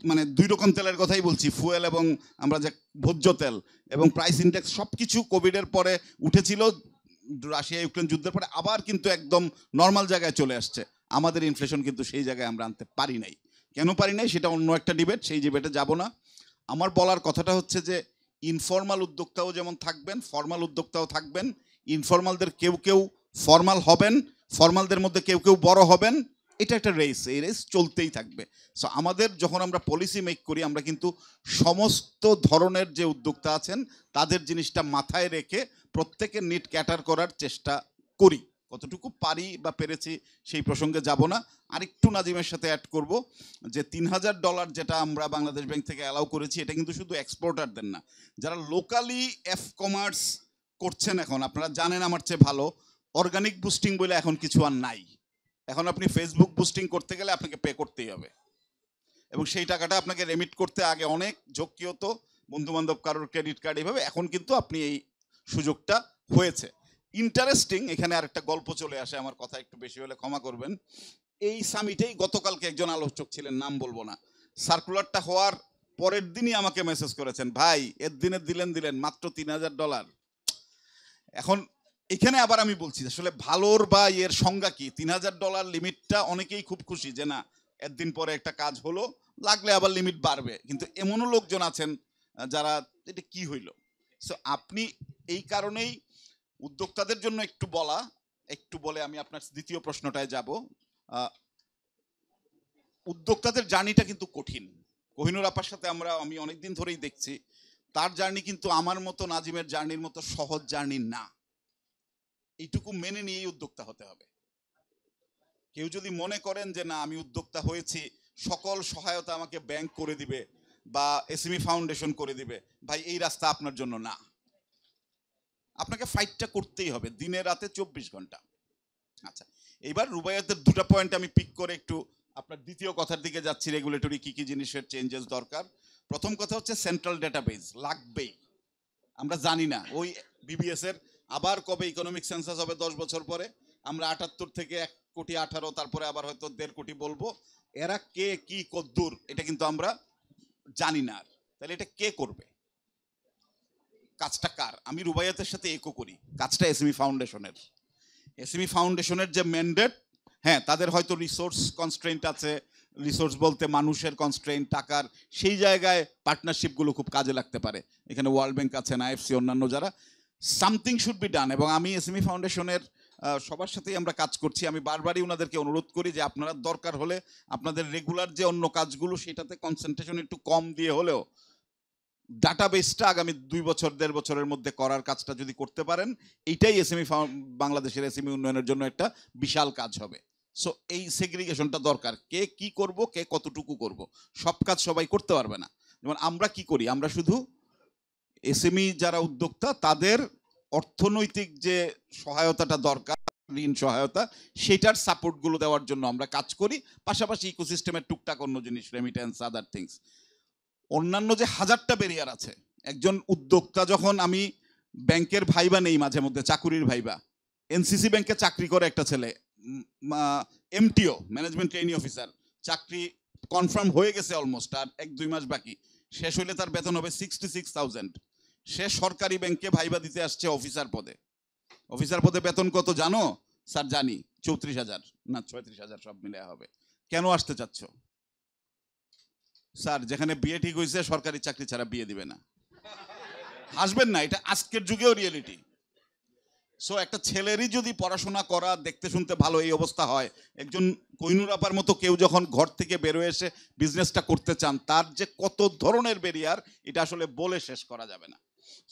মানে 2 রকম তেলের কথাই বলছি, ফুয়েল এবং আমরা যে ভোজ্য তেল, এবং প্রাইস ইন্ডেক্স সব কিছু কোভিডের পরে উঠেছিল, রাশিয়া ইউক্রেন যুদ্ধের পরে আবার কিন্তু একদম নর্মাল জায়গায় চলে আসছে। আমাদের ইনফ্লেশন কিন্তু সেই জায়গায় আমরা আনতে পারি নাই। কেন পারি নাই সেটা অন্য একটা ডিবেট, সেই ডিবেটে যাব না। আমার বলার কথাটা হচ্ছে যে ইনফর্মাল উদ্যোক্তাও যেমন থাকবেন, ফর্মাল উদ্যোক্তাও থাকবেন। ইনফর্মালদের কেউ কেউ ফর্মাল হবেন, ফর্মালদের মধ্যে কেউ কেউ বড় হবেন। এটা একটা রেস, এই রেস চলতেই থাকবে। সো আমাদের যখন আমরা পলিসি মেক করি, আমরা কিন্তু সমস্ত ধরনের যে উদ্যোক্তা আছেন তাদের জিনিসটা মাথায় রেখে প্রত্যেকের নিড ক্যাটার করার চেষ্টা করি। কতটুকু পারি বা পেরেছি সেই প্রসঙ্গে যাব না। আরেকটু নাজিমের সাথে অ্যাড করব যে $3,000 যেটা আমরা বাংলাদেশ ব্যাংক থেকে অ্যালাউ করেছি, এটা কিন্তু শুধু এক্সপোর্টারদের না, যারা লোকালি এফ কমার্স করছেন, এখন আপনারা জানেন আমার চেয়ে ভালো, অর্গানিক বুস্টিং বলে এখন কিছু আর নাই। এখন আপনি ফেসবুক বুস্টিং করতে গেলে আপনাকে পে করতেই হবে, এবং সেই টাকাটা আপনাকে রেমিট করতে আগে অনেক ঝক্কি হতো, বন্ধুবান্ধব কারোর ক্রেডিট কার্ড এইভাবে। এখন কিন্তু আপনি এই সুযোগটা হয়েছে। ইন্টারেস্টিং, এখানে আরেকটা গল্প চলে আসে, আমার কথা একটু বেশি হলে ক্ষমা করবেন। এই সামিটেই গতকালকে একজন আলোচক ছিলেন, নাম বলবো না, সার্কুলারটা হওয়ার পরের দিনই আমাকে মেসেজ করেছেন, ভাই এর দিনে দিলেন মাত্র $3,000। এখন এখানে আবার আমি বলছি আসলে ভালোর বা এর সংজ্ঞা কি। $3,000 লিমিটটা অনেকেই খুব খুশি যে না একদিন পরে একটা কাজ হলো, লাগলে আবার লিমিট বাড়বে, কিন্তু এমনও লোকজন আছেন যারা এটা কি হইলো। সো আপনি এই কারণেই উদ্যোক্তাদের জন্য একটু বলে আমি আপনার দ্বিতীয় প্রশ্নটায় যাব। উদ্যোক্তাদের জার্নিটা কিন্তু কঠিন। কোহিনুর আপার সাথে আমি অনেকদিন ধরেই দেখছি, তার জার্নি কিন্তু আমার মতো নাজিমের জার্নির মতো সহজ জার্নি না। এইটুকু মেনে নিয়েই উদ্যোক্তা হতে হবে। কেউ যদি মনে করেন যে না আমি উদ্যোক্তা হয়েছি, সকল সহায়তা আমাকে ব্যাংক করে দিবে বা এসএমই ফাউন্ডেশন করে দিবে, ভাই এই রাস্তা আপনার জন্য না। আপনাকে ফাইটটা করতেই হবে দিনে রাতে 24 ঘন্টা। আচ্ছা, এইবার রুবাইয়াতের দুটো পয়েন্ট আমি পিক করে একটু আপনার দ্বিতীয় কথার দিকে যাচ্ছি, রেগুলেটরি কি কি জিনিসের চেঞ্জেস দরকার। প্রথম কথা হচ্ছে সেন্ট্রাল ডেটাবেস লাগবেই। আমরা জানি না ওই বিবিএস এর আবার কবে ইকোনমিক সেন্সাস হবে 10 বছর পরে, আমরা 78 থেকে 1,18,00,000 তারপরে আবার হয়তো 1.5 কোটি বলবো, এরা কে কি কদ্দূর এটা কিন্তু আমরা জানি না। তাহলে এটা কে করবে, কাজটা কার? আমি রুবাইয়াতের সাথে একো করি, কাজটা এসএমই ফাউন্ডেশনের। এসএমই ফাউন্ডেশনের যে ম্যান্ডেট, হ্যাঁ তাদের হয়তো রিসোর্স কনস্ট্রেন্ট আছে, রিসোর্স বলতে মানুষের কনস্ট্রেন্ট, টাকার, সেই জায়গায় পার্টনারশিপগুলো খুব কাজে লাগতে পারে। এখানে ওয়ার্ল্ড ব্যাংক আছেন, আইএফসি, অন্যান্য যারা, সামথিং শুড বি ডান। এবং আমি এসএমই ফাউন্ডেশনের সবার সাথেই আমরা কাজ করছি। আমি বারবারই ওনাদেরকে অনুরোধ করি যে আপনারা দরকার হলে আপনাদের রেগুলার যে অন্য কাজগুলো সেটাতে কনসেন্ট্রেশন একটু কম দিয়ে হলেও ডাটাবেসটা আগামী 2 বছর 1.5 বছরের মধ্যে করার কাজটা যদি করতে পারেন, এইটাই এসএমই বাংলাদেশের এসএমই উন্নয়নের জন্য একটা বিশাল কাজ হবে। সো এই সেগ্রিগেশনটা দরকার, কে কি করব, কে কতটুকু করব, সব কাজ সবাই করতে পারবে না। যেমন আমরা কি করি, আমরা শুধু এসএমই যারা উদ্যোক্তা তাদের অর্থনৈতিক যে সহায়তাটা দরকার, ঋণ সহায়তা, সেটার সাপোর্টগুলো দেওয়ার জন্য আমরা কাজ করি, পাশাপাশি ইকোসিস্টেমের টুকটাক অন্য জিনিস, রেমিটেন্স, আদার থিংস। অন্যান্য যে হাজারটা ব্যারিয়ার আছে, একজন উদ্যোক্তা যখন, আমি ব্যাংকের ভাইবা নেই মাঝে মধ্যে, চাকুরির ভাইবা, এনসিসি ব্যাংকে চাকরি করে একটা ছেলে, এমটিও, ম্যানেজমেন্ট ট্রেনিং অফিসার, চাকরি কনফার্ম হয়ে গেছে অলমোস্ট, আর 1-2 মাস বাকি, শেষ হইলে তার বেতন হবে 66,000। সে সরকারি ব্যাংকে ভাইবা দিতে আসছে অফিসার পদে। অফিসার পদে বেতন কত জানো? স্যার জানি, 34,000 না 36,000 সব মিলে হবে। কেন আসতে চাচ্ছ? স্যার যেখানে বিয়ে ঠিক হয়েছে সরকারি চাকরি ছাড়া বিয়ে দিবে না। হাসবেন না, এটা আজকের যুগেও রিয়েলিটি। সো একটা ছেলেরই যদি পড়াশোনা করা, দেখতে শুনতে ভালো, এই অবস্থা হয়, একজন কোহিনুর আপার মতো কেউ যখন ঘর থেকে বেরোয় এসে বিজনেসটা করতে চান, তার যে কত ধরনের ব্যারিয়ার, এটা আসলে বলে শেষ করা যাবে না।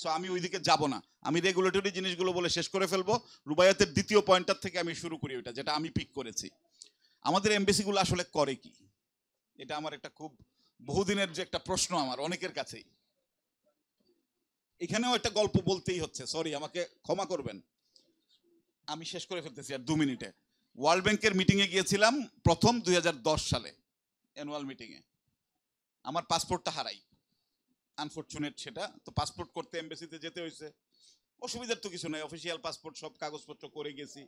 সো আমি ওইদিকে যাব না, আমি রেগুলেটরি জিনিসগুলো বলে শেষ করে ফেলবো। রুবাইয়াতের দ্বিতীয় পয়েন্টটার থেকে আমি শুরু করি, ওইটা যেটা আমি পিক করেছি। আমাদের এমবেসিগুলো আসলে করে কি, এটা আমার একটা খুব বহুদিনের যে একটা প্রশ্ন আমার অনেকের কাছেই। এখানেও একটা গল্প বলতেই হচ্ছে, সরি আমাকে ক্ষমা করবেন, আমি শেষ করে ফেলতেছি আর 2 মিনিটে। ওয়ার্ল্ড ব্যাংকের মিটিংয়ে গিয়েছিলাম প্রথম 2010 সালে, অ্যানুয়াল মিটিংয়ে। আমার পাসপোর্টটা হারাই, আনফরচুনেট সেটা। তো পাসপোর্ট করতে এমবেসিতে যেতে হয়েছে, অসুবিধার তো কিছু নাই, অফিসিয়াল পাসপোর্ট সব কাগজপত্র করে গেছি,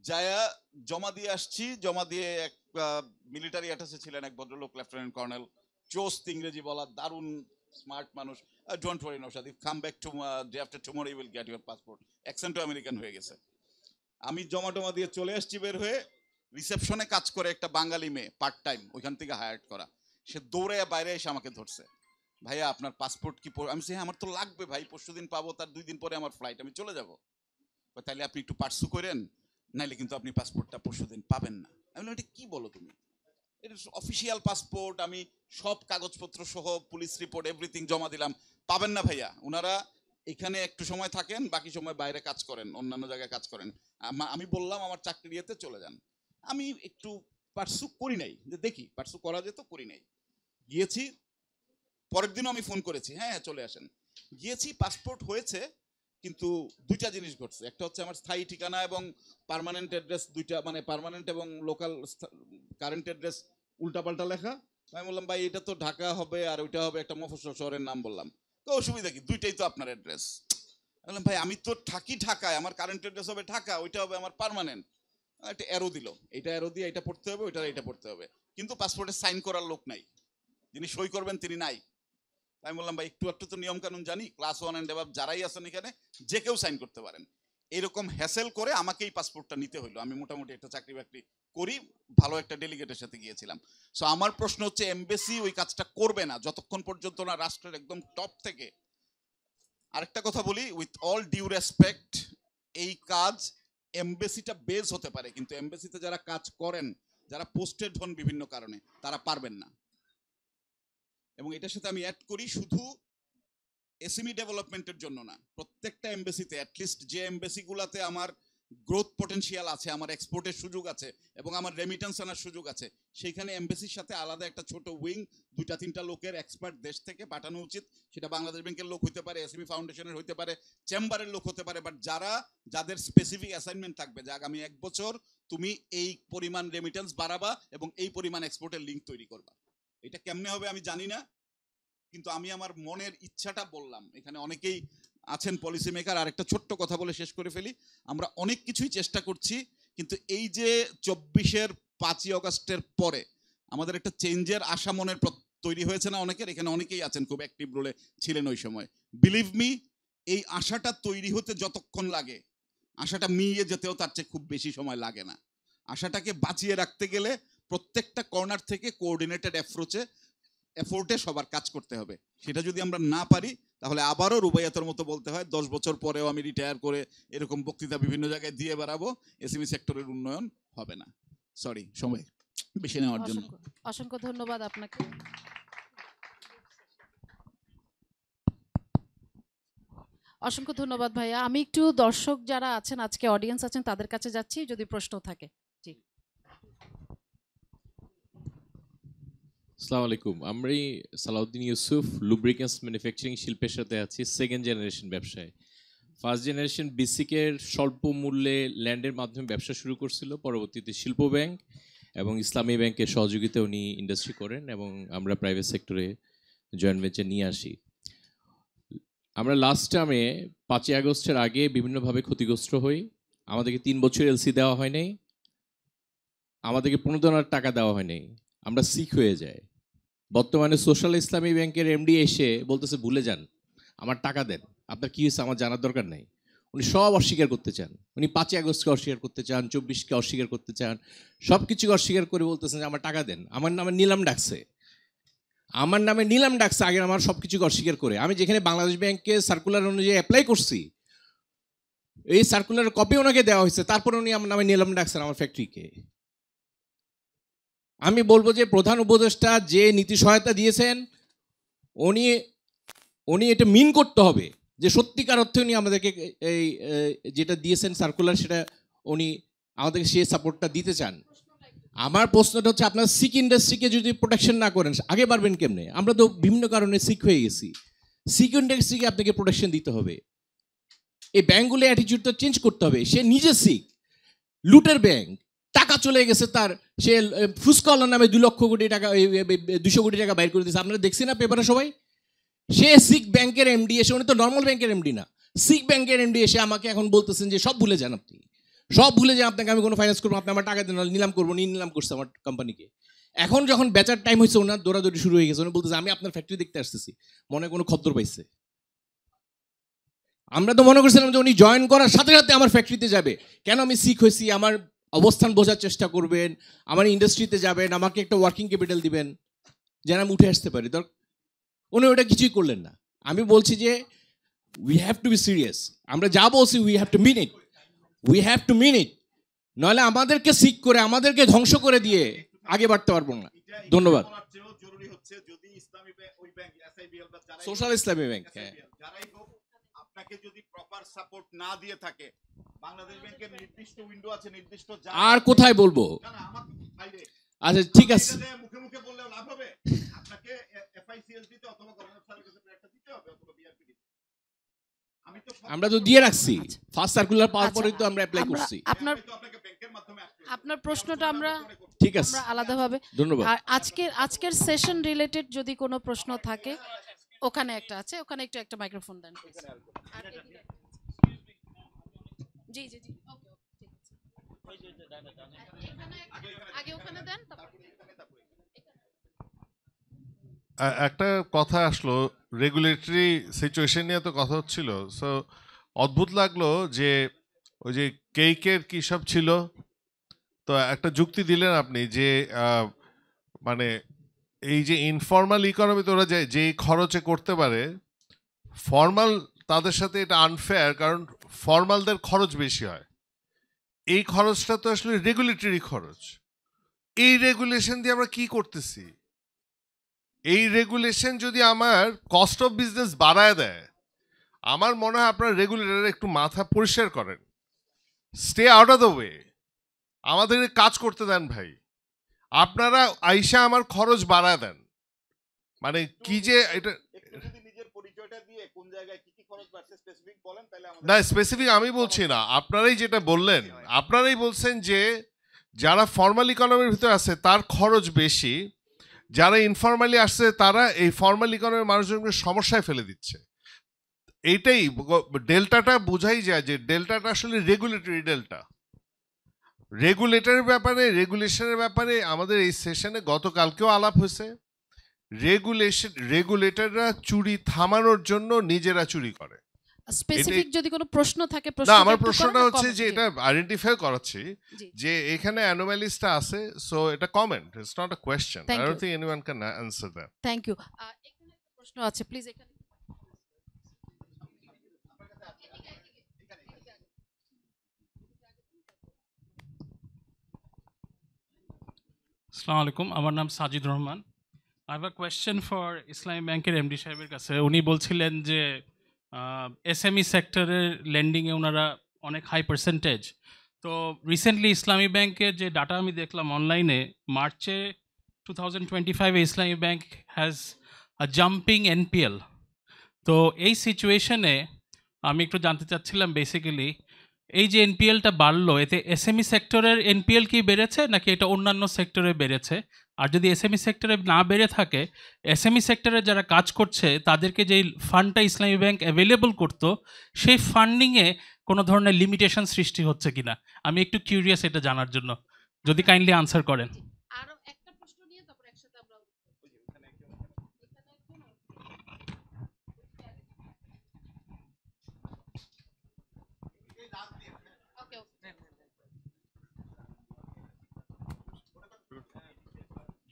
যায়া জমা দিয়ে আসছি। জমা দিয়ে এক মিলিটারি অ্যাটাচে ছিলেন এক ভদ্রলোক, লেফটেন্যান্ট কর্নেল, চোস্ত ইংরেজি বলা, দারুণ স্মার্ট মানুষ। Don't worry Naushad, if come back to day after tomorrow you will get your passport. অ্যাকসেন্টও আমেরিকান হয়ে গেছে। আমি জমা টমা দিয়ে চলে আসছি বের হয়ে, রিসেপশনে কাজ করে একটা বাঙালি মেয়ে, পার্ট টাইম, ওইখান থেকে হায়ার করা, সে দৌড়ে বাইরে এসে আমাকে ধরছে, ভাইয়া আপনার পাসপোর্ট কি? আমি বলছি হ্যাঁ আমার তো লাগবে ভাই, পরশুদিন পাবো, তার 2 দিন পরে আমার ফ্লাইট, আমি চলে যাবো। তাহলে আপনি একটু পার্সু করেন, নাইলে কিন্তু আপনি পাসপোর্টটা পরশুদিন পাবেন না। আমি বললাম এটা কি বলো তুমি, এটা অফিসিয়াল পাসপোর্ট, আমি সব কাগজপত্র সহ পুলিশ রিপোর্ট এভরিথিং জমা দিলাম, পাবেন না ভাইয়া। ওনারা এখানে একটু সময় থাকেন, বাকি সময় বাইরে কাজ করেন, অন্যান্য জায়গায় কাজ করেন। আমি বললাম আমার চাকরি ইয়েতে চলে যান। আমি একটু পার্সু করি নাই, যে দেখি পার্সু করা যেত, করি নাই। গিয়েছি, পরের দিনও আমি ফোন করেছি, হ্যাঁ চলে আসেন। গিয়েছি, পাসপোর্ট হয়েছে, কিন্তু 2টা জিনিস ঘটছে। একটা হচ্ছে আমার স্থায়ী ঠিকানা এবং পার্মানেন্ট অ্যাড্রেস, 2টা, মানে পার্মানেন্ট এবং লোকাল কারেন্ট অ্যাড্রেস উল্টাপাল্টা লেখা। আমি বললাম ভাই এটা তো ঢাকা হবে আর ওইটা হবে একটা মফস্বল শহরের নাম বললাম। তো অসুবিধা কি, 2টাই তো আপনার অ্যাড্রেস। বললাম ভাই আমি তো থাকি ঢাকায়, আমার কারেন্ট অ্যাড্রেস হবে ঢাকা, ওইটা হবে আমার পার্মানেন্ট। একটা অ্যারো দিল, এটা অ্যারো দিয়ে এটা পড়তে হবে, ওইটা এটা পড়তে হবে, কিন্তু পাসপোর্টে সাইন করার লোক নাই, যিনি সই করবেন তিনি নাই। আমি বললাম ভাই একটু একটু তো নিয়ম কানুন জানি, ক্লাস 1 and above যারাই আছেন এখানে যে কেউ সাইন করতে পারেন। এরকম হ্যাসেল করে আমাকে এই পাসপোর্টটা নিতে হলো। আমি মোটামুটি একটা চাকরি বাকরি করি, ভালো একটা ডেলিগেটের সাথে গিয়েছিলাম। সো আমার প্রশ্ন হচ্ছে, এমবেসি ওই কাজটা করবে না যতক্ষণ পর্যন্ত না রাষ্ট্রের একদম টপ থেকে। আরেকটা কথা বলি, উইথ অল ডিউ রেসপেক্ট, এই কাজ এমবেসিটা বেজ হতে পারে, কিন্তু এমবেসিতে যারা কাজ করেন, যারা পোস্টেড হন বিভিন্ন কারণে, তারা পারবেন না। এবং এটার সাথে আমি অ্যাড করি, শুধু এসএমই ডেভেলপমেন্টের জন্য না, প্রত্যেকটা এমবেসিতে, অ্যাটলিস্ট যে এমবেসিগুলোতে আমার গ্রোথ পটেনশিয়াল আছে, আমার এক্সপোর্টের সুযোগ আছে এবং আমার রেমিটেন্স আনার সুযোগ আছে, সেইখানে এমবেসির সাথে আলাদা একটা ছোট উইং, 2-3টা লোকের এক্সপার্ট দেশ থেকে পাঠানো উচিত। সেটা বাংলাদেশ ব্যাংকের লোক হতে পারে, এসএমই ফাউন্ডেশনের হতে পারে, চেম্বারের লোক হতে পারে, বাট যাদের স্পেসিফিক অ্যাসাইনমেন্ট থাকবে যে আগামী 1 বছর তুমি এই পরিমাণ রেমিটেন্স বাড়াবা এবং এই পরিমাণ এক্সপোর্টের লিঙ্ক তৈরি করবা। এটা কেমনে হবে আমি জানি না, কিন্তু আমি আমার মনের ইচ্ছাটা বললাম। এখানে অনেকেই আছেন পলিসি মেকার। আর একটা ছোট্ট কথা বলে শেষ করে ফেলি, আমরা অনেক কিছুই চেষ্টা করছি, কিন্তু এই যে 24-এর 5ই আগস্টের পরে আমাদের একটা চেঞ্জের আশা মনের তৈরি হয়েছে না অনেকের, এখানে অনেকেই আছেন খুব অ্যাক্টিভ রোলে ছিলেন ওই সময়। বিলিভ মি, এই আশাটা তৈরি হতে যতক্ষণ লাগে, আশাটা মিলিয়ে যেতেও তার চেয়ে খুব বেশি সময় লাগে না। আশাটাকে বাঁচিয়ে রাখতে গেলে প্রত্যেকটা কর্নার থেকে কোঅর্ডিনেটেড এফোর্টে সবার কাজ করতে হবে। সেটা যদি আমরা না পারি, তাহলে আবারও রুবাইয়াতের মতো বলতে হয় 10 বছর পরেও আমি রিটায়ার করে এরকম বক্তৃতা বিভিন্ন জায়গায় দিয়ে বেড়াবো, এসএমই সেক্টরের উন্নয়ন হবে না। সরি সময় বেশি নেওয়ার জন্য। অসংখ্য ধন্যবাদ আপনাকে। অসংখ্য ধন্যবাদ ভাইয়া। আমি একটু দর্শক যারা আছেন, আজকে অডিয়েন্স আছেন, তাদের কাছে যাচ্ছি যদি প্রশ্ন থাকে। জি, আসসালামু আলাইকুম। আমি সালাউদ্দিন ইউসুফ, লুব্রিকেন্টস ম্যানুফ্যাকচারিং শিল্পের সাথে আছি, সেকেন্ড জেনারেশন ব্যবসায়। ফার্স্ট জেনারেশন বেসিকের স্বল্প মূল্যে ল্যান্ডের মাধ্যমে ব্যবসা শুরু করছিল, পরবর্তীতে শিল্প ব্যাংক এবং ইসলামী ব্যাংকের সহযোগিতা উনি ইন্ডাস্ট্রি করেন এবং আমরা প্রাইভেট সেক্টরে জয়েন্ট ভেঞ্চার নিয়ে আসি। আমরা লাস্ট টাইমে 5ই আগস্টের আগে বিভিন্নভাবে ক্ষতিগ্রস্ত হই। আমাদেরকে 3 বছর এলসি দেওয়া হয় নাই, আমাদেরকে প্রণোদনার টাকা দেওয়া হয় নাই, আমরা সিক হয়ে যাই। বর্তমানে সোশ্যাল ইসলামী ব্যাংকের এমডি এসে বলতেছে ভুলে যান, আমার টাকা দেন, আপনার কী হয়েছে আমার জানার দরকার নাই। উনি সব অস্বীকার করতে চান, উনি 5ই আগস্টকে অস্বীকার করতে চান, 24কে অস্বীকার করতে চান, সব কিছুকে অস্বীকার করে বলতেছেন যে আমার টাকা দেন, আমার নামে নিলাম ডাকছে, আমার নামে নিলাম ডাকছে আগে আমার সব কিছুকে অস্বীকার করে। আমি যেখানে বাংলাদেশ ব্যাংকে সার্কুলার অনুযায়ী অ্যাপ্লাই করছি, এই সার্কুলার কপি ওনাকে দেওয়া হয়েছে, তারপরে উনি আমার নামে নিলাম ডাকছেন আমার ফ্যাক্টরিকে। আমি বলবো যে প্রধান উপদেষ্টা যে নীতি সহায়তা দিয়েছেন, উনি এটা মিন করতে হবে যে সত্যিকার অর্থে উনি আমাদেরকে এই যেটা দিয়েছেন সার্কুলার, সেটা উনি আমাদেরকে সেই সাপোর্টটা দিতে চান। আমার প্রশ্নটা হচ্ছে, আপনার সিক ইন্ডাস্ট্রিকে যদি প্রোটেকশন না করেন আগে পারবেন কেমনে? আমরা তো বিভিন্ন কারণে সিক হয়ে গেছি। সিক ইন্ডাস্ট্রিকে আপনাকে প্রোটেকশন দিতে হবে, এই ব্যাঙ্কগুলো অ্যাটিটিউডটা চেঞ্জ করতে হবে। সে নিজে সিক, লুটের ব্যাংক, টাকা চলে গেছে তার, সে ফুসকলার নামে 2 কোটি টাকা 200 কোটি টাকা বাইর করে দিয়েছে, আপনারা দেখছি না পেপারে সবাই। সে সিক ব্যাংকের এমডি এসে, উনি তো নর্মাল ব্যাংকের এমডি না, সিক ব্যাংকের এমডি এসে আমাকে এখন বলতেছেন যে সব ভুলে যান, আপনি সব ভুলে যান, আপনাকে আমি কোনো ফাইন্যান্স করবো, আপনি আমার টাকা দেন, নিলাম করবো, নিলাম করছে আমার কোম্পানিকে। এখন যখন বেচার টাইম হয়েছে, ওনার দৌড়াদৌড়ি শুরু হয়ে গেছে, উনি বলতেছে আমি আপনার ফ্যাক্টরি দেখতে আসতেছি, মনে কোনো খদ্দর পাইছে। আমরা তো মনে করছিলাম যে উনি জয়েন করার সাথে সাথে আমার ফ্যাক্টরিতে যাবে। কেন আমি সিক হয়েছি, আমার অবস্থান বোঝার চেষ্টা করবেন, আমার ইন্ডাস্ট্রিতে যাবেন, আমাকে একটা ওয়ার্কিং ক্যাপিটাল দিবেন যেন আমি উঠে আসতে পারি। উনি ওটা কিছুই করলেন না। আমি বলছি যে we have to be serious, আমরা যা বলছি we have to mean it, we have to mean it, নাহলে আমাদেরকে সিক করে, আমাদেরকে ধ্বংস করে দিয়ে আগে বাড়তে পারবো না। ধন্যবাদ। সোশ্যাল ইসলামী ব্যাংক আপনাকে যদি প্রপার সাপোর্ট না দিয়ে থাকে, বাংলাদেশ ব্যাংকের নির্দিষ্ট উইন্ডো আছে, নির্দিষ্ট আর কোথায় বলবো? আচ্ছা ঠিক আছে, মুখে মুখে বললেও লাভ হবে, আপনাকে এফআইসিএস দিতে অথবা গভর্নর স্যারের কাছে একটা দিতে হবে অথবা বিআরপি দিতে। আমরা তো দিয়ে রাখছি, ফার্স্ট সার্কুলার পাওয়ার পরে তো আমরা অ্যাপ্লাই করছি। আপনার প্রশ্নটা আমরা ঠিক আছে, আমরা আলাদাভাবে। ধন্যবাদ। আর আজকের সেশন রিলেটেড যদি কোনো প্রশ্ন থাকে, ওখানে একটা আছে, ওখানে একটা মাইক্রোফোন দেন। জি জি জি, ওকে ঠিক আছে, আগে ওখানে দেন। একটা কথা আসলো, রেগুলেটরি সিচুয়েশন নিয়ে তো কথা হচ্ছিল। সো অদ্ভুত লাগলো যে ওই যে কেকের কি সব ছিল, তো একটা যুক্তি দিলেন আপনি যে মানে এই যে ইনফর্মাল ইকোনমিতে ওরা যে খরচে করতে পারে, ফর্মাল তাদের সাথে এটা আনফেয়ার, কারণ ফর্মালদের খরচ বেশি হয়। এই খরচটা তো আসলে রেগুলেটরি খরচ। এই রেগুলেশন দিয়ে আমরা কি করতেছি? এই রেগুলেশন যদি আমার কস্ট অফ বিজনেস বাড়ায় দেয়, আমার মনে হয় আপনার রেগুলেটর একটু মাথা পরিষ্কার করেন, stay out of the way, আমাদের কাজ করতে দেন ভাই। আপনারা আইসা আমার খরচ বাড়ায় দেন, মানে কি যে এটা না স্পেসিফিক আমি বলছি না, আপনারাই যেটা বললেন, আপনারাই বলছেন যে যারা ফর্মাল ইকোনমির ভিতরে আছে তার খরচ বেশি, যারা ইনফর্মালি আসছে তারা এই ফর্মাল ইকোনমির মানুষজনকে সমস্যায় ফেলে দিচ্ছে। এইটাই ডেল্টাটা বোঝাই যায় যে ডেল্টাটা আসলে রেগুলেটরি ডেল্টা। রেগুলেটরের ব্যাপারে, রেগুলেশনের ব্যাপারে আমাদের এই সেশনে গতকালকেও আলাপ হয়েছে। রেগুলেটররা চুরি থামানোর জন্য নিজেরা চুরি করে। স্পেসিফিক যদি কোনো প্রশ্ন থাকে না, আমার প্রশ্নটা হচ্ছে যে এটা আইডেন্টিফাই করাচ্ছি যে এখানে অ্যানোমালিসটা আছে, সো এটা comment, it's not a question. I don't think anyone can answer that. Thank you. এখানে একটা প্রশ্ন আছে, প্লিজ এখানে। আসসালামু আলাইকুম, আমার নাম Sajid Rahman. I have a question for ইসলামী ব্যাংকের এমডি সাহেবের কাছে। উনি বলছিলেন যে এসএমই সেক্টরের লেন্ডিংয়ে ওনারা অনেক হাই পার্সেন্টেজ। তো রিসেন্টলি ইসলামী ব্যাংকের যে ডাটা আমি দেখলাম অনলাইনে, মার্চে 2025 ইসলামী bank has a jumping NPL. তো এই সিচুয়েশনে আমি একটু জানতে চাচ্ছিলাম বেসিক্যালি এই যে এনপিএলটা বাড়লো, এতে এসএমই সেক্টরের এনপিএল কি বেড়েছে নাকি এটা অন্যান্য সেক্টরে বেড়েছে? আর যদি এসএমই সেক্টরে না বেড়ে থাকে, এসএমই সেক্টরে যারা কাজ করছে তাদেরকে যেই ফান্ডটা ইসলামী ব্যাংক অ্যাভেলেবল করতো, সেই ফান্ডিংয়ে কোনো ধরনের লিমিটেশন সৃষ্টি হচ্ছে কিনা আমি একটু কিউরিয়াস এটা জানার জন্য, যদি কাইন্ডলি আনসার করেন। আরো একটা প্রশ্ন নিয়ে তারপর একসাথে আমরা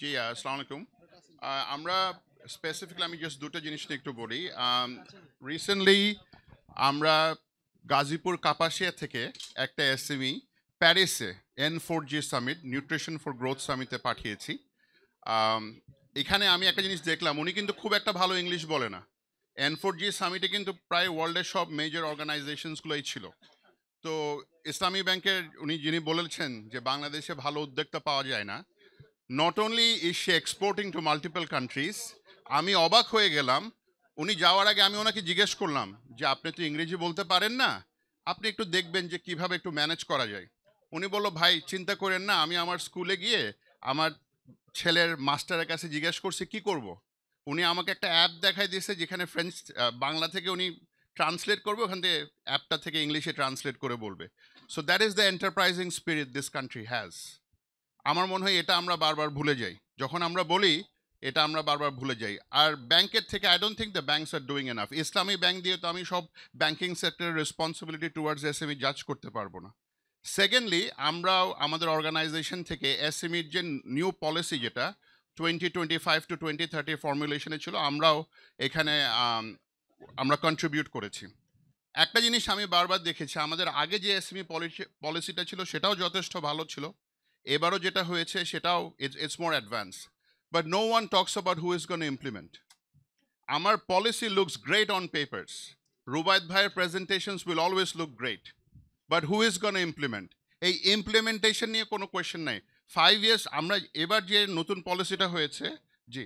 জি, আসসালামু আলাইকুম। আমরা স্পেসিফিকলি আমি জাস্ট দুটো জিনিস নিয়ে একটু বলি। রিসেন্টলি আমরা গাজীপুর কাপাসিয়া থেকে একটা এসএমই প্যারিসে N4G summit, nutrition for growth সামিটে পাঠিয়েছি। এখানে আমি একটা জিনিস দেখলাম, উনি কিন্তু খুব একটা ভালো ইংলিশ বলে না। N4G সামিটে কিন্তু প্রায় ওয়ার্ল্ডের সব মেজর অর্গানাইজেশনসগুলোই ছিল। তো ইসলামী ব্যাংকের উনি যিনি বলেছেন যে বাংলাদেশে ভালো উদ্যোক্তা পাওয়া যায় না, not only is she exporting to multiple countries, আমি অবাক হয়ে গেলাম। উনি যাওয়ার আগে আমি ওনাকে জিজ্ঞেস করলাম যে আপনি তো ইংরেজি বলতে পারেন না, আপনি একটু দেখবেন যে কিভাবে একটু ম্যানেজ করা যায়। উনি বলল, ভাই চিন্তা করেন না, আমি আমার স্কুলে গিয়ে আমার ছেলের মাস্টারের কাছে জিজ্ঞেস করছি কি করব। উনি আমাকে একটা অ্যাপ দেখাই দিয়েছে যেখানে ফ্রেঞ্চ বাংলা থেকে উনি ট্রান্সলেট করবে, ওখান থেকে অ্যাপটা থেকে ইংলিশে ট্রান্সলেট করে বলবে। So that is the enterprising spirit this country has. আমার মনে হয় এটা আমরা বারবার ভুলে যাই, যখন আমরা বলি এটা আমরা বারবার ভুলে যাই। আর ব্যাংকের থেকে I don't think the banks are doing enough. Islami bank দিয়ে তো আমি সব ব্যাংকিং সেক্টরের রেসপন্সিবিলিটি টুয়ার্ডস এসএমই জাজ করতে পারবো না। সেকেন্ডলি, আমরাও আমাদের অর্গানাইজেশন থেকে এসএমইর যে নিউ পলিসি যেটা 2025 to 2030 ফর্মুলেশনে ছিল, আমরাও এখানে আমরা কন্ট্রিবিউট করেছি। একটা জিনিস আমি বারবার দেখেছি, আমাদের আগে যে এসএমই পলিসিটা ছিল সেটাও যথেষ্ট ভালো ছিল, এবারও যেটা হয়েছে সেটাও it's more advance, but no one talks about who is gonna implement. আমার policy looks great on papers, Rubayet ভাইয়ের presentations will always look great, but who is gonna implement? এই ইমপ্লিমেন্টেশন নিয়ে কোনো কোয়েশ্চেন নাই। 5 ইয়ার্স আমরা এবার যে নতুন পলিসিটা হয়েছে, জি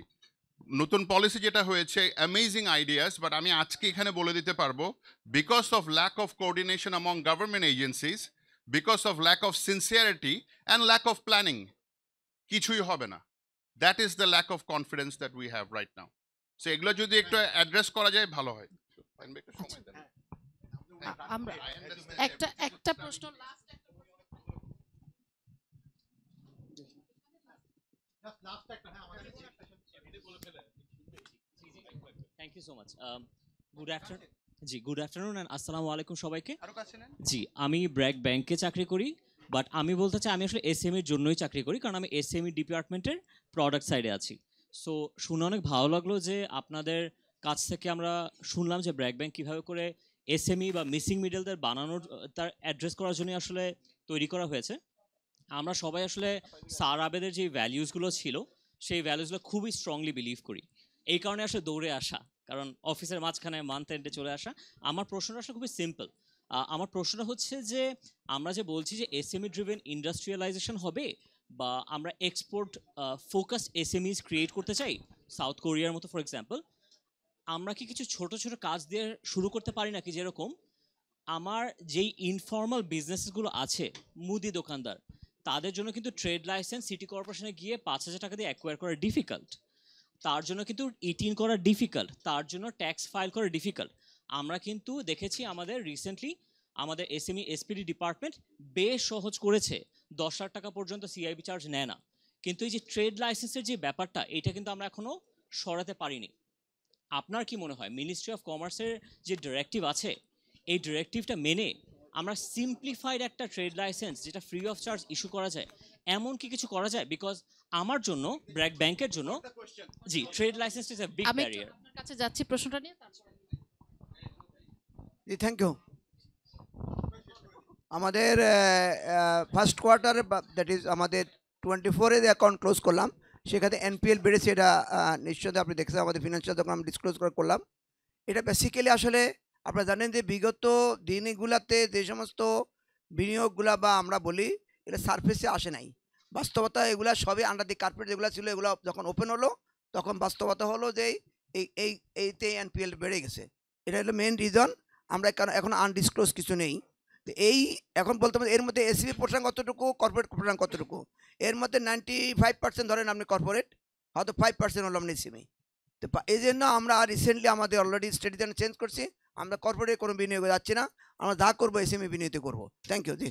নতুন পলিসি যেটা হয়েছে, অ্যামেজিং আইডিয়াস, বাট আমি আজকে এখানে বলে দিতে পারবো because of lack of coordination among government agencies, because of lack of sincerity and lack of planning, কিছুই হবে না। That is the lack of confidence that we have right now. So এগুলো যদি একটু অ্যাড্রেস করা যায় ভালো হয়। আমরা একটা প্রশ্ন last Thank you so much. Good afternoon. G, good afternoon and আসসালামু আলাইকুম সবাইকে। জি, আমি ব্র্যাক ব্যাংকে চাকরি করি, বাট আমি বলতে চাই আমি আসলে এসএমইর জন্যই চাকরি করি, কারণ আমি এসএমই ডিপার্টমেন্টের প্রোডাক্ট সাইডে আছি। সো শুনে অনেক ভালো লাগলো যে আপনাদের কাছ থেকে আমরা শুনলাম যে ব্র্যাক ব্যাংক কীভাবে করে এসএমই বা মিসিং মিডলদের বানানোর তার অ্যাড্রেস করার জন্য আসলে তৈরি করা হয়েছে। আমরা সবাই আসলে স্যার আবেদের যে ভ্যালিউসগুলো ছিল সেই ভ্যালিউসগুলো খুবই স্ট্রংলি বিলিভ করি, এই কারণে আসলে দৌড়ে আসা, কারণ অফিসের মাঝখানে মান্থ এন্ডে চলে আসা। আমার প্রশ্নটা আসলে খুবই সিম্পল। আমার প্রশ্নটা হচ্ছে যে আমরা যে বলছি যে এসএমই ড্রিভেন ইন্ডাস্ট্রিয়ালাইজেশন হবে বা আমরা এক্সপোর্ট ফোকাসড এসএমইস ক্রিয়েট করতে চাই সাউথ কোরিয়ার মতো ফর এক্সাম্পল, আমরা কি কিছু ছোট ছোট কাজ দিয়ে শুরু করতে পারি নাকি? যেরকম আমার যেই ইনফর্মাল বিজনেসগুলো আছে, মুদি দোকানদার, তাদের জন্য কিন্তু ট্রেড লাইসেন্স সিটি কর্পোরেশনে গিয়ে 5,000 টাকা দিয়ে অ্যাকোয়ার করা ডিফিকাল্ট, তার জন্য কিন্তু ইটিন করা ডিফিকাল্ট, তার জন্য ট্যাক্স ফাইল করা ডিফিকাল্ট। আমরা কিন্তু দেখেছি আমাদের রিসেন্টলি আমাদের এসএমই এসপিডি ডিপার্টমেন্ট বেশ সহজ করেছে, 10 লাখ টাকা পর্যন্ত সিআইবি চার্জ নেয় না। কিন্তু এই যে ট্রেড লাইসেন্সের যে ব্যাপারটা, এটা কিন্তু আমরা এখনও সরাতে পারিনি। আপনার কি মনে হয় মিনিস্ট্রি অফ কমার্সের যে ডিরেক্টিভ আছে, এই ডিরেক্টিভটা মেনে আমরা সিম্পলিফাইড একটা ট্রেড লাইসেন্স যেটা ফ্রি অফ চার্জ ইস্যু করা যায়, এমন কি কিছু করা যায়? বিকজ আমার জন্য ব্র্যাক ব্যাংকের জন্য জি trade licence is a big আমি ব্যারিয়ার। আপনার কাছে যাচ্ছি প্রশ্নটা নিয়ে। জি থ্যাংক ইউ। আমাদের ফার্স্ট কোয়ার্টারে দ্যাট ইজ আমাদের 24-এ অ্যাকাউন্ট ক্লোজ করলাম, সেখানে এনপিএল বেড়েছে, এটা নিশ্চয়ই আপনি দেখছেন আমাদের ফিনান্সিয়াল যখন আমরা ডিসক্লোজ করলাম। এটা বেসিক্যালি আসলে আপনারা জানেন যে বিগত দিনগুলোতে যে সমস্ত বিনিয়োগগুলা বা আমরা বলি এটা সারফেসে আসে নাই, বাস্তবতা এগুলা সবই আন্ডার দি কার্পেট যেগুলো ছিল, এগুলো যখন ওপেন হলো তখন বাস্তবতা হলো যে এইতে এনপিএল বেড়ে গেছে। এটা হলো মেন রিজন। আমরা এখন আনডিসক্লোজ কিছু নেই। তো এই এখন বলতে পারেন এর মধ্যে এসিবি পোর্শন কতটুকু, কর্পোরেট পোর্শন কতটুকু, এর মধ্যে 95% ধরেন আপনি কর্পোরেট, হয়তো 5% হলো আপনি এসিবি। তো এই জন্য আমরা রিসেন্টলি আমাদের অলরেডি স্ট্র্যাটেজি চেঞ্জ করছি, আমরা কর্পোরেটে কোনো বিনিয়োগে যাচ্ছি না, আমরা যা করবো এসএমই বিনিয়োগ করবো। Thank you. জি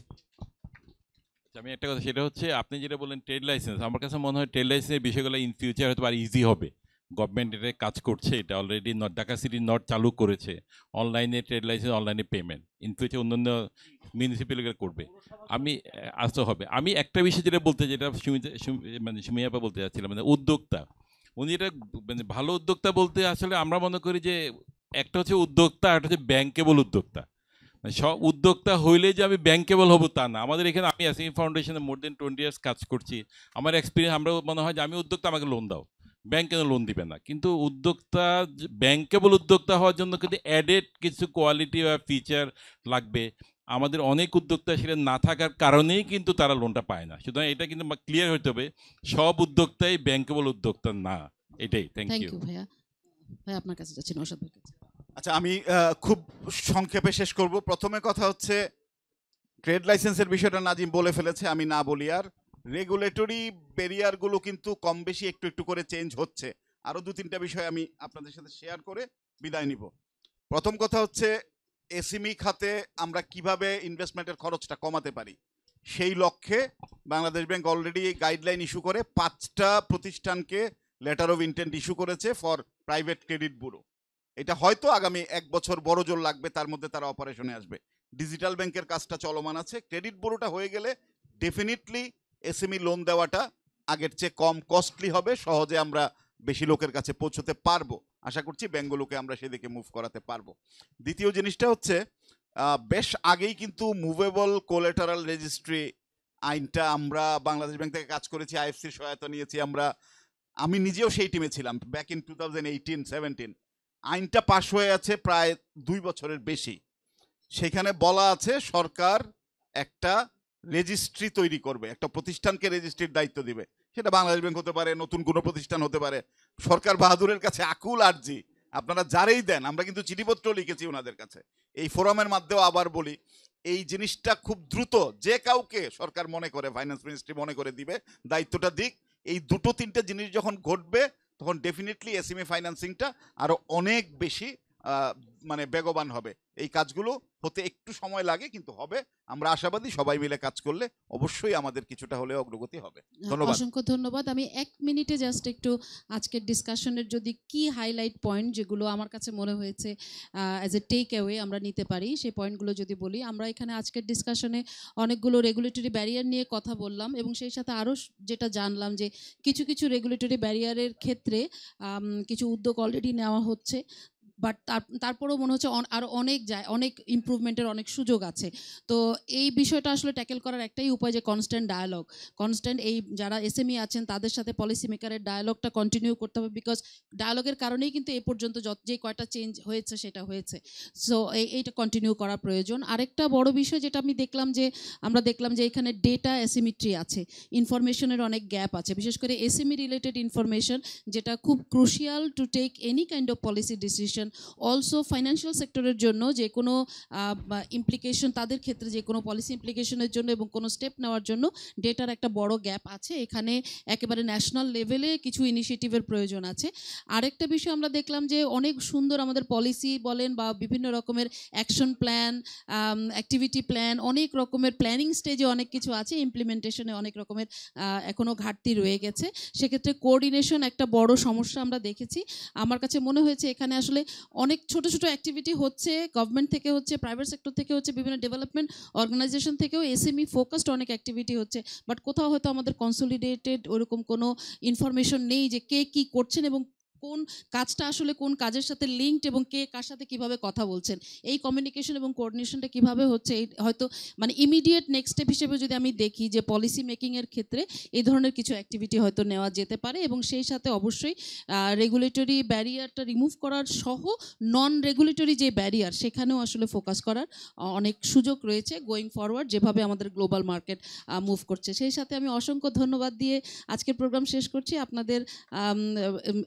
আমি একটা কথা, সেটা হচ্ছে আপনি যেটা বললেন ট্রেড লাইসেন্স, আমার কাছে মনে হয় ট্রেড লাইসেন্সের বিষয়গুলো ইন ফিউচার হয়তো আর ইজি হবে। গভর্নমেন্ট এটা কাজ করছে, এটা অলরেডি ঢাকা সিটি নট চালু করেছে, অনলাইনে ট্রেড লাইসেন্স, অনলাইনে পেমেন্ট, ইন ফিউচার অন্যান্য মিউনিসিপ্যালিটি করবে। আমি আসতে হবে। আমি একটা বিষয় যেটা বলতে, যেটা সুমিয়াপা বলতে চাচ্ছিলাম, মানে উদ্যোক্তা, উনি এটা মানে ভালো উদ্যোক্তা বলতে আসলে আমরা মনে করি যে একটা হচ্ছে উদ্যোক্তা, আর একটা হচ্ছে ব্যাংকেবল উদ্যোক্তা। সব উদ্যোক্তা হইলে যে আমি ব্যাংকেবল হবো তা না। আমাদের এখানে আমি এসএমই ফাউন্ডেশনে মোর দেন 20 ইয়ার্স কাজ করছি, আমার এক্সপিরিয়েন্স, আমরা মনে হয় যে আমি উদ্যোক্তা, আমাকে লোন দাও, ব্যাংক কেন লোন দিবে না? কিন্তু উদ্যোক্তা, ব্যাংকেবল উদ্যোক্তা হওয়ার জন্য কিন্তু অ্যাডেড কিছু কোয়ালিটি বা ফিচার লাগবে। আমাদের অনেক উদ্যোক্তা সেটা না থাকার কারণেই কিন্তু তারা লোনটা পায় না। সুতরাং এটা কিন্তু ক্লিয়ার হতে হবে, সব উদ্যোক্তাই ব্যাংকেবল উদ্যোক্তা না। এটাই। থ্যাংক ইউ ভাইয়া। ভাইয়া আপনার কাছে যাচ্ছি, নওশাদ ভাইয়ের কাছে। আচ্ছা, আমি খুব সংক্ষেপে শেষ করব। প্রথমে কথা হচ্ছে ট্রেড লাইসেন্সের বিষয়টা নাজিম বলে ফেলেছে, আমি না বলি আর। রেগুলেটরি ব্যারিয়ারগুলো কিন্তু কম বেশি একটু একটু করে চেঞ্জ হচ্ছে। আরও 2-3টা বিষয় আমি আপনাদের সাথে শেয়ার করে বিদায় নিব। প্রথম কথা হচ্ছে এসএমই খাতে আমরা কিভাবে ইনভেস্টমেন্টের খরচটা কমাতে পারি, সেই লক্ষ্যে Bangladesh bank already guideline issue করে 5টা প্রতিষ্ঠানকে লেটার অফ ইন্টেন্ট ইস্যু করেছে ফর প্রাইভেট ক্রেডিট ব্যুরো। এটা হয়তো আগামী 1 বছর বড় জোর লাগবে, তার মধ্যে তারা অপারেশনে আসবে। ডিজিটাল ব্যাংকের কাজটা চলমান আছে। ক্রেডিট ব্যুরোটা হয়ে গেলে ডেফিনেটলি এসএমই লোন দেওয়াটা আগের চেয়ে কম কস্টলি হবে, সহজে আমরা বেশি লোকের কাছে পৌঁছতে পারবো। আশা করছি ব্যাংকগুলোকে আমরা সেদিকে মুভ করাতে পারবো। দ্বিতীয় জিনিসটা হচ্ছে বেশ আগেই কিন্তু মুভেবল কোলেটারাল রেজিস্ট্রি আইনটা আমরা বাংলাদেশ ব্যাংক থেকে কাজ করেছি, আইএফসির সহায়তা নিয়েছি আমরা, আমি নিজেও সেই টিমে ছিলাম ব্যাক ইন 2018-17। আইনটা পাশ হয়ে আছে প্রায় 2 বছরের বেশি। সেখানে বলা আছে সরকার একটা রেজিস্ট্রি তৈরি করবে, একটা প্রতিষ্ঠানকে রেজিস্ট্রির দায়িত্ব দিবে। সেটা বাংলাদেশ ব্যাংক হতে পারে, নতুন কোনো প্রতিষ্ঠান হতে পারে। সরকার বাহাদুরের কাছে আকুল আর্জি, আপনারা যারাই দেন, আমরা কিন্তু চিঠিপত্র লিখেছি ওনাদের কাছে, এই ফোরামের মাধ্যমেও আবার বলি, এই জিনিসটা খুব দ্রুত যে কাউকে সরকার মনে করে, ফাইন্যান্স মিনিস্ট্রি মনে করে দিবে, দায়িত্বটা দিক। এই 2-3টে জিনিস যখন ঘটবে তখন ডেফিনেটলি এসএমই ফাইন্যান্সিংটা আরও অনেক বেশি মানে বেগবান হবে। এই কাজগুলো হতে একটু সময় লাগে, কিন্তু হবে। আমরা আশাবাদী সবাই মিলে কাজ করলে অবশ্যই আমাদের কিছুটা হলেও অগ্রগতি হবে। ধন্যবাদ। অসংখ্য ধন্যবাদ। আমি 1 মিনিটে জাস্ট একটু আজকের ডিসকাশনের যদি কি হাইলাইট পয়েন্ট যেগুলো আমার কাছে মনে হয়েছে অ্যাজ এ টেক অ্যাওয়ে আমরা নিতে পারি সেই পয়েন্টগুলো যদি বলি। আমরা এখানে আজকের ডিসকাশনে অনেকগুলো রেগুলেটরি ব্যারিয়ার নিয়ে কথা বললাম এবং সেই সাথে আরও যেটা জানলাম যে কিছু কিছু রেগুলেটরি ব্যারিয়ারের ক্ষেত্রে কিছু উদ্যোগ অলরেডি নেওয়া হচ্ছে, বাট তারপরেও মনে হচ্ছে আরও অনেক ইমপ্রুভমেন্টের অনেক সুযোগ আছে। তো এই বিষয়টা আসলে ট্যাকেল করার একটাই উপায় যে কনস্ট্যান্ট এই যারা এসএমই আছেন তাদের সাথে পলিসি মেকারের ডায়ালগটা কন্টিনিউ করতে হবে, বিকজ ডায়ালগের কারণেই কিন্তু এ পর্যন্ত যে কয়টা চেঞ্জ হয়েছে সেটা হয়েছে। সো এইটা কন্টিনিউ করা প্রয়োজন। আরেকটা বড় বিষয় যেটা আমরা দেখলাম যে এখানে ডেটা অ্যাসিমিট্রি আছে, ইনফরমেশনের অনেক গ্যাপ আছে, বিশেষ করে এসএমই রিলেটেড ইনফরমেশন যেটা খুব crucial to take any kind of policy decision. Also financial সেক্টরের জন্য যে কোনো ইমপ্লিকেশন, তাদের ক্ষেত্রে যে কোনো পলিসি ইমপ্লিকেশনের জন্য এবং কোনো স্টেপ নেওয়ার জন্য ডেটার একটা বড় গ্যাপ আছে। এখানে একেবারে ন্যাশনাল লেভেলে কিছু ইনিশিয়েটিভের প্রয়োজন আছে। আরেকটা বিষয় আমরা দেখলাম যে অনেক সুন্দর আমাদের পলিসি বলেন বা বিভিন্ন রকমের অ্যাকশন প্ল্যান, অ্যাক্টিভিটি প্ল্যান, অনেক রকমের প্ল্যানিং স্টেজে অনেক কিছু আছে, ইমপ্লিমেন্টেশনে অনেক রকমের এখনও ঘাটতি রয়ে গেছে। সেক্ষেত্রে কোঅর্ডিনেশন একটা বড় সমস্যা আমরা দেখেছি। আমার কাছে মনে হয়েছে এখানে আসলে অনেক ছোট ছোট অ্যাক্টিভিটি হচ্ছে, গভর্নমেন্ট থেকে হচ্ছে, প্রাইভেট সেক্টর থেকে হচ্ছে, বিভিন্ন ডেভেলপমেন্ট অর্গানাইজেশন থেকেও এসএমই ফোকাসড অনেক অ্যাক্টিভিটি হচ্ছে, বাট কোথাও হয়তো আমাদের কনসলিডেটেড ওরকম কোনো ইনফরমেশন নেই যে কে কী করছেন এবং কোন কাজটা আসলে কোন কাজের সাথে লিঙ্কড এবং কে কার সাথে কিভাবে কথা বলছেন, এই কমিউনিকেশন এবং কোঅর্ডিনেশনটা কিভাবে হচ্ছে। এই হয়তো ইমিডিয়েট নেক্সট স্টেপ হিসেবে যদি আমি দেখি যে পলিসি মেকিংয়ের ক্ষেত্রে এই ধরনের কিছু অ্যাক্টিভিটি হয়তো নেওয়া যেতে পারে এবং সেই সাথে অবশ্যই রেগুলেটরি ব্যারিয়ারটা রিমুভ করার সহ নন রেগুলেটরি যে ব্যারিয়ার সেখানেও আসলে ফোকাস করার অনেক সুযোগ রয়েছে গোয়িং ফরওয়ার্ড, যেভাবে আমাদের গ্লোবাল মার্কেট মুভ করছে। সেই সাথে আমি অসংখ্য ধন্যবাদ দিয়ে আজকের প্রোগ্রাম শেষ করছি আপনাদের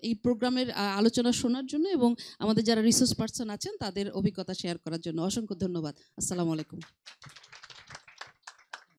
এই প্রোগ্রামের আলোচনা শোনার জন্য এবং আমাদের যারা রিসোর্স পার্সন আছেন তাদের অভিজ্ঞতা শেয়ার করার জন্য। অসংখ্য ধন্যবাদ। আসসালামু আলাইকুম।